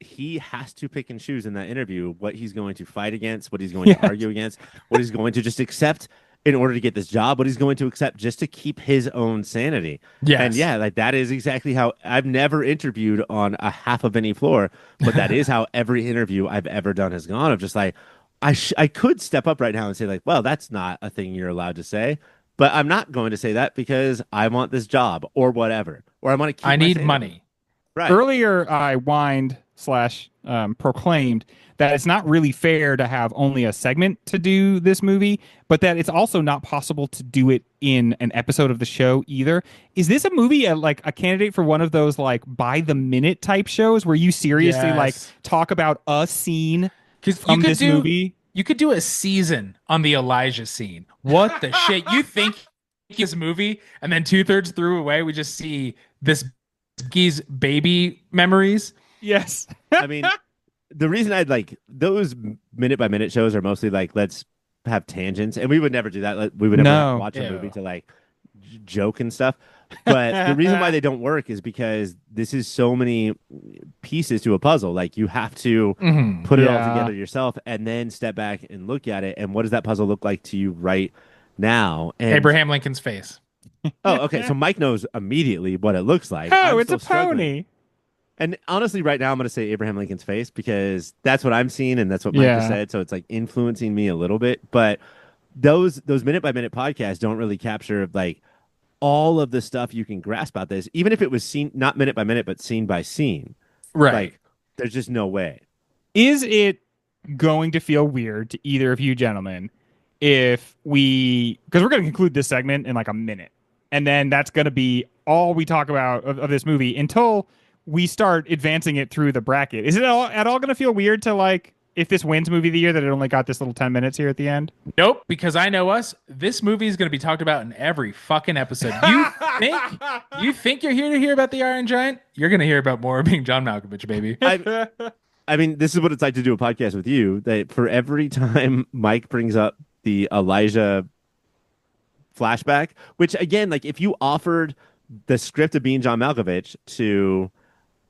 S3: He has to pick and choose in that interview what he's going to fight against, what he's going to argue against, what he's going to just accept in order to get this job, what he's going to accept just to keep his own sanity.
S2: Yes.
S3: And yeah, like that is exactly how I've never interviewed on a half of any floor, but that is how every interview I've ever done has gone. Of just like, I could step up right now and say like, well, that's not a thing you're allowed to say, but I'm not going to say that because I want this job or whatever. or I want to keep.
S2: I
S3: my
S2: need
S3: sanity.
S2: money.
S3: Right.
S1: Earlier, I whined slash proclaimed that it's not really fair to have only a segment to do this movie, but that it's also not possible to do it in an episode of the show either. Is this a movie like a candidate for one of those like by the minute type shows where you seriously like
S2: Yes.
S1: talk about a scene
S2: Because
S1: from this movie?
S2: You could do a season on the Elijah scene. What the shit? You think this movie, and then 2/3 through away, we just see this gee's baby memories.
S1: Yes.
S3: I mean, the reason I'd like those minute by minute shows are mostly like, let's have tangents, and we would never do that. We would never
S1: No.
S3: watch a
S2: Ew.
S3: movie to like joke and stuff. But the reason why they don't work is because this is so many pieces to a puzzle. Like you have to put it all
S1: Yeah.
S3: together yourself and then step back and look at it. And what does that puzzle look like to you right now? And
S2: Abraham Lincoln's face.
S3: oh, okay. So Mike knows immediately what it looks like.
S1: Oh,
S3: I'm
S1: it's a
S3: still struggling.
S1: pony.
S3: And honestly, right now, I'm going to say Abraham Lincoln's face because that's what I'm seeing and that's what Mike just said. So it's like influencing me a little bit. But those minute by minute podcasts don't really capture like all of the stuff you can grasp out this, even if it was seen not minute by minute, but scene by scene.
S2: Right.
S3: Like, there's just no way.
S1: Is it going to feel weird to either of you gentlemen if because we're going to conclude this segment in like a minute, and then that's going to be all we talk about of this movie until we start advancing it through the bracket. Is it at all going to feel weird to like, if this wins movie of the year, that it only got this little 10 minutes here at the end?
S2: Nope, because I know us. This movie is going to be talked about in every fucking episode. You think you're here to hear about the Iron Giant? You're going to hear about more Being John Malkovich, baby.
S3: I mean, this is what it's like to do a podcast with you. That for every time Mike brings up the Elijah flashback, which again, like if you offered the script of Being John Malkovich to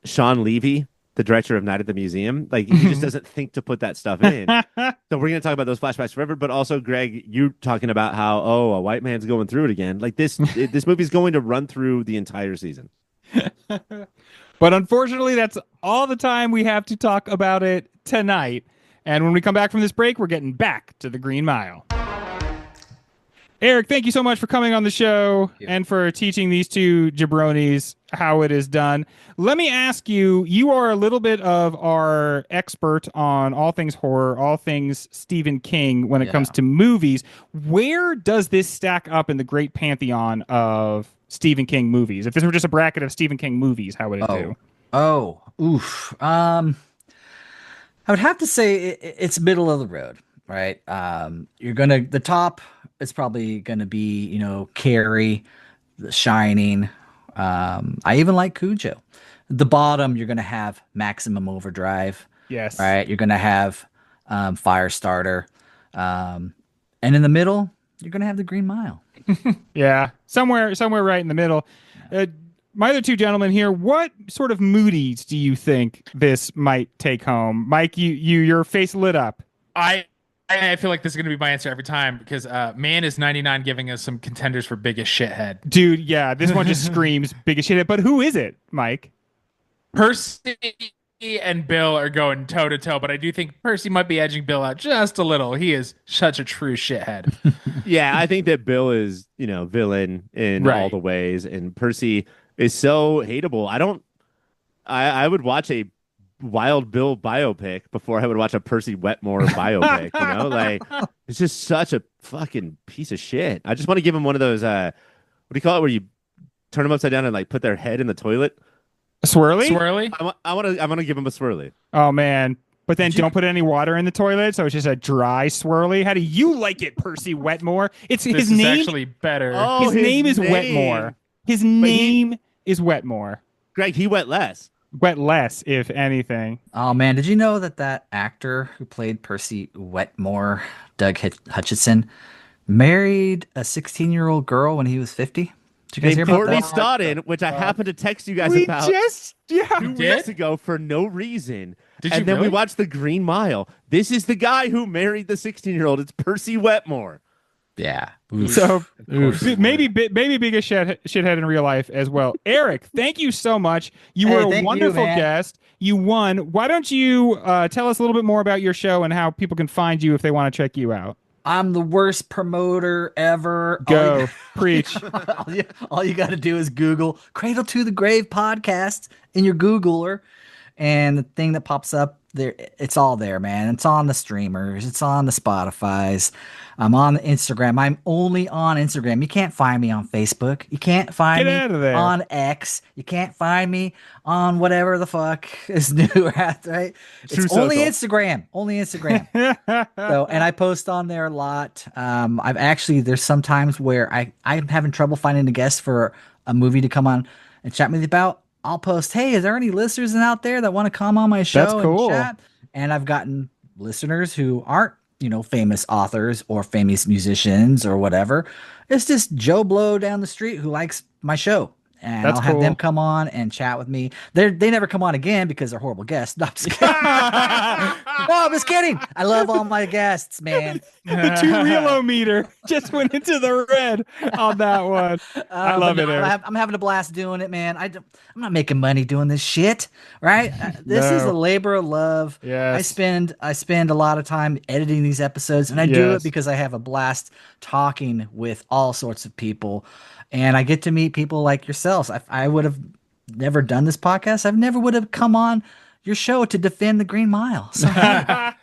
S3: Sean Levy, the director of Night at the Museum, like he just doesn't think to put that stuff in. So we're going to talk about those flashbacks forever. But also, Greg, you talking about how a white man's going through it again. Like this movie's going to run through the entire season.
S1: But unfortunately, that's all the time we have to talk about it tonight. And when we come back from this break, we're getting back to the Green Mile. Eric, thank you so much for coming on the show and for teaching these two jabronis how it is done. Let me ask you, you are a little bit of our expert on all things horror, all things Stephen King when it comes to movies. Where does this stack up in the great pantheon of Stephen King movies? If this were just a bracket of Stephen King movies, how would it do?
S4: I would have to say it's middle of the road, right? The top is probably gonna be, Carrie, The Shining. I even like Cujo. The bottom, you're gonna have Maximum Overdrive.
S1: Yes.
S4: Right. You're gonna have Firestarter. And in the middle, you're gonna have The Green Mile.
S1: Yeah, somewhere right in the middle. My other two gentlemen here, what sort of moodies do you think this might take home? Mike, your face lit up.
S2: I feel like this is going to be my answer every time because Man is 99 giving us some contenders for biggest shithead.
S1: Dude, yeah, this one just screams biggest shit. But who is it, Mike?
S2: Percy and Bill are going toe to toe, but I do think Percy might be edging Bill out just a little. He is such a true shithead.
S3: Yeah, I think that Bill is, villain in all the ways, and Percy is so hateable. I would watch a Wild Bill biopic before I would watch a Percy Wetmore biopic. Like it's just such a fucking piece of shit. I just want to give him one of those. What do you call it? Where you turn them upside down and like put their head in the toilet.
S1: A swirly?
S2: Swirly?
S3: I want to give him a swirly.
S1: Oh man. But then don't put any water in the toilet, so it's just a dry swirly. How do you like it, Percy Wetmore? His name
S2: is actually better.
S3: Oh,
S1: his name is Wetmore. His name is Wetmore.
S3: Greg, he wet less.
S1: Wet less, if anything.
S4: Oh man, did you know that actor who played Percy Wetmore, Doug Hutchison, married a 16-year-old girl when he was 50? Did you guys hear about
S3: Courtney
S4: that?
S3: Stodden, which I happened to text you guys
S1: We
S3: about
S1: just
S3: 2 weeks ago for no reason.
S2: Did
S3: and
S2: you
S3: then
S2: really?
S3: we watched The Green Mile. This is the guy who married the 16-year-old. It's Percy Wetmore.
S4: Yeah.
S1: So maybe biggest shithead in real life as well. Eric, thank you so much. You were a wonderful guest. You won. Why don't you tell us a little bit more about your show and how people can find you if they want to check you out?
S4: I'm the worst promoter ever.
S1: Go. Preach.
S4: All you got to do is Google Cradle to the Grave podcast in your Googler, and the thing that pops up there, it's all there, man. It's on the streamers. It's on the Spotify's. I'm on the Instagram. I'm only on Instagram. You can't find me on Facebook. You can't find
S1: Get out of
S4: me
S1: there.
S4: on X. You can't find me on whatever the fuck is new, right? It's only Instagram. Only Instagram. So, and I post on there a lot. There's some times where I'm having trouble finding a guest for a movie to come on and chat with me about. I'll post, hey, is there any listeners out there that want to come on my show
S1: cool.
S4: and chat? And I've gotten listeners who aren't, famous authors or famous musicians or whatever. It's just Joe Blow down the street who likes my show. And I'll have them come on and chat with me. They never come on again because they're horrible guests. No, I'm just kidding. No, I'm just kidding. I love all my guests, man.
S1: The 2 meter just went into the red on that one. I love it.
S4: I'm having a blast doing it, man. I'm not making money doing this shit, right? This is a labor of love.
S1: Yes.
S4: I spend a lot of time editing these episodes, and I do it because I have a blast talking with all sorts of people. And I get to meet people like yourselves. I would have never done this podcast. I never would have come on your show to defend the Green Mile. So,
S1: I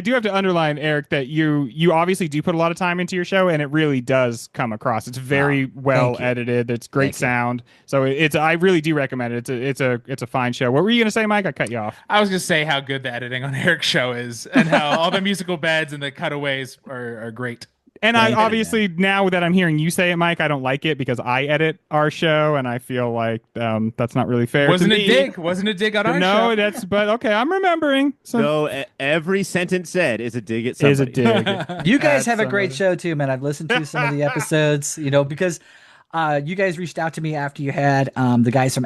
S1: do have to underline, Eric, that you obviously do put a lot of time into your show, and it really does come across. It's very well edited. It's great sound. So I really do recommend it. It's a fine show. What were you gonna say, Mike? I cut you off.
S2: I was gonna say how good the editing on Eric's show is, and how all the musical beds and the cutaways are great.
S1: And I obviously, now that I'm hearing you say it, Mike, I don't like it because I edit our show, and I feel like that's not really fair.
S2: Wasn't a dig on our show.
S1: No, but okay, I'm remembering.
S3: So every sentence said is a dig at somebody.
S1: Is a dig.
S4: You guys have a great show too, man. I've listened to some of the episodes, because you guys reached out to me after you had the guys from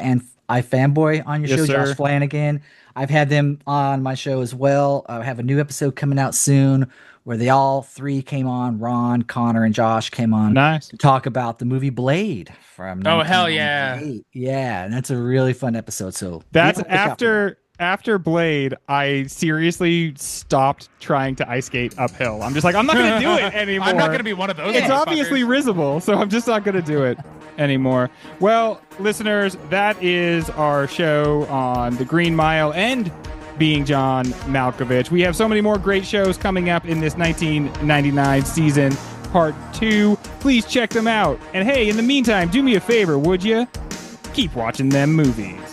S4: iFanboy on your show,
S1: sir.
S4: Josh Flanagan. I've had them on my show as well. I have a new episode coming out soon where they all three came on. Ron, Connor, and Josh came on to talk about the movie Blade from
S2: hell yeah.
S4: Yeah, and that's a really fun episode. So
S1: that's after Blade, I seriously stopped trying to ice skate uphill. I'm just like, I'm not going to do it anymore.
S2: I'm not going to be one of those.
S1: It's obviously risible, so I'm just not going to do it anymore. Well, listeners, that is our show on the Green Mile and Being John Malkovich. We have so many more great shows coming up in this 1999 season, part 2. Please check them out. And hey, in the meantime, do me a favor, would you? Keep watching them movies.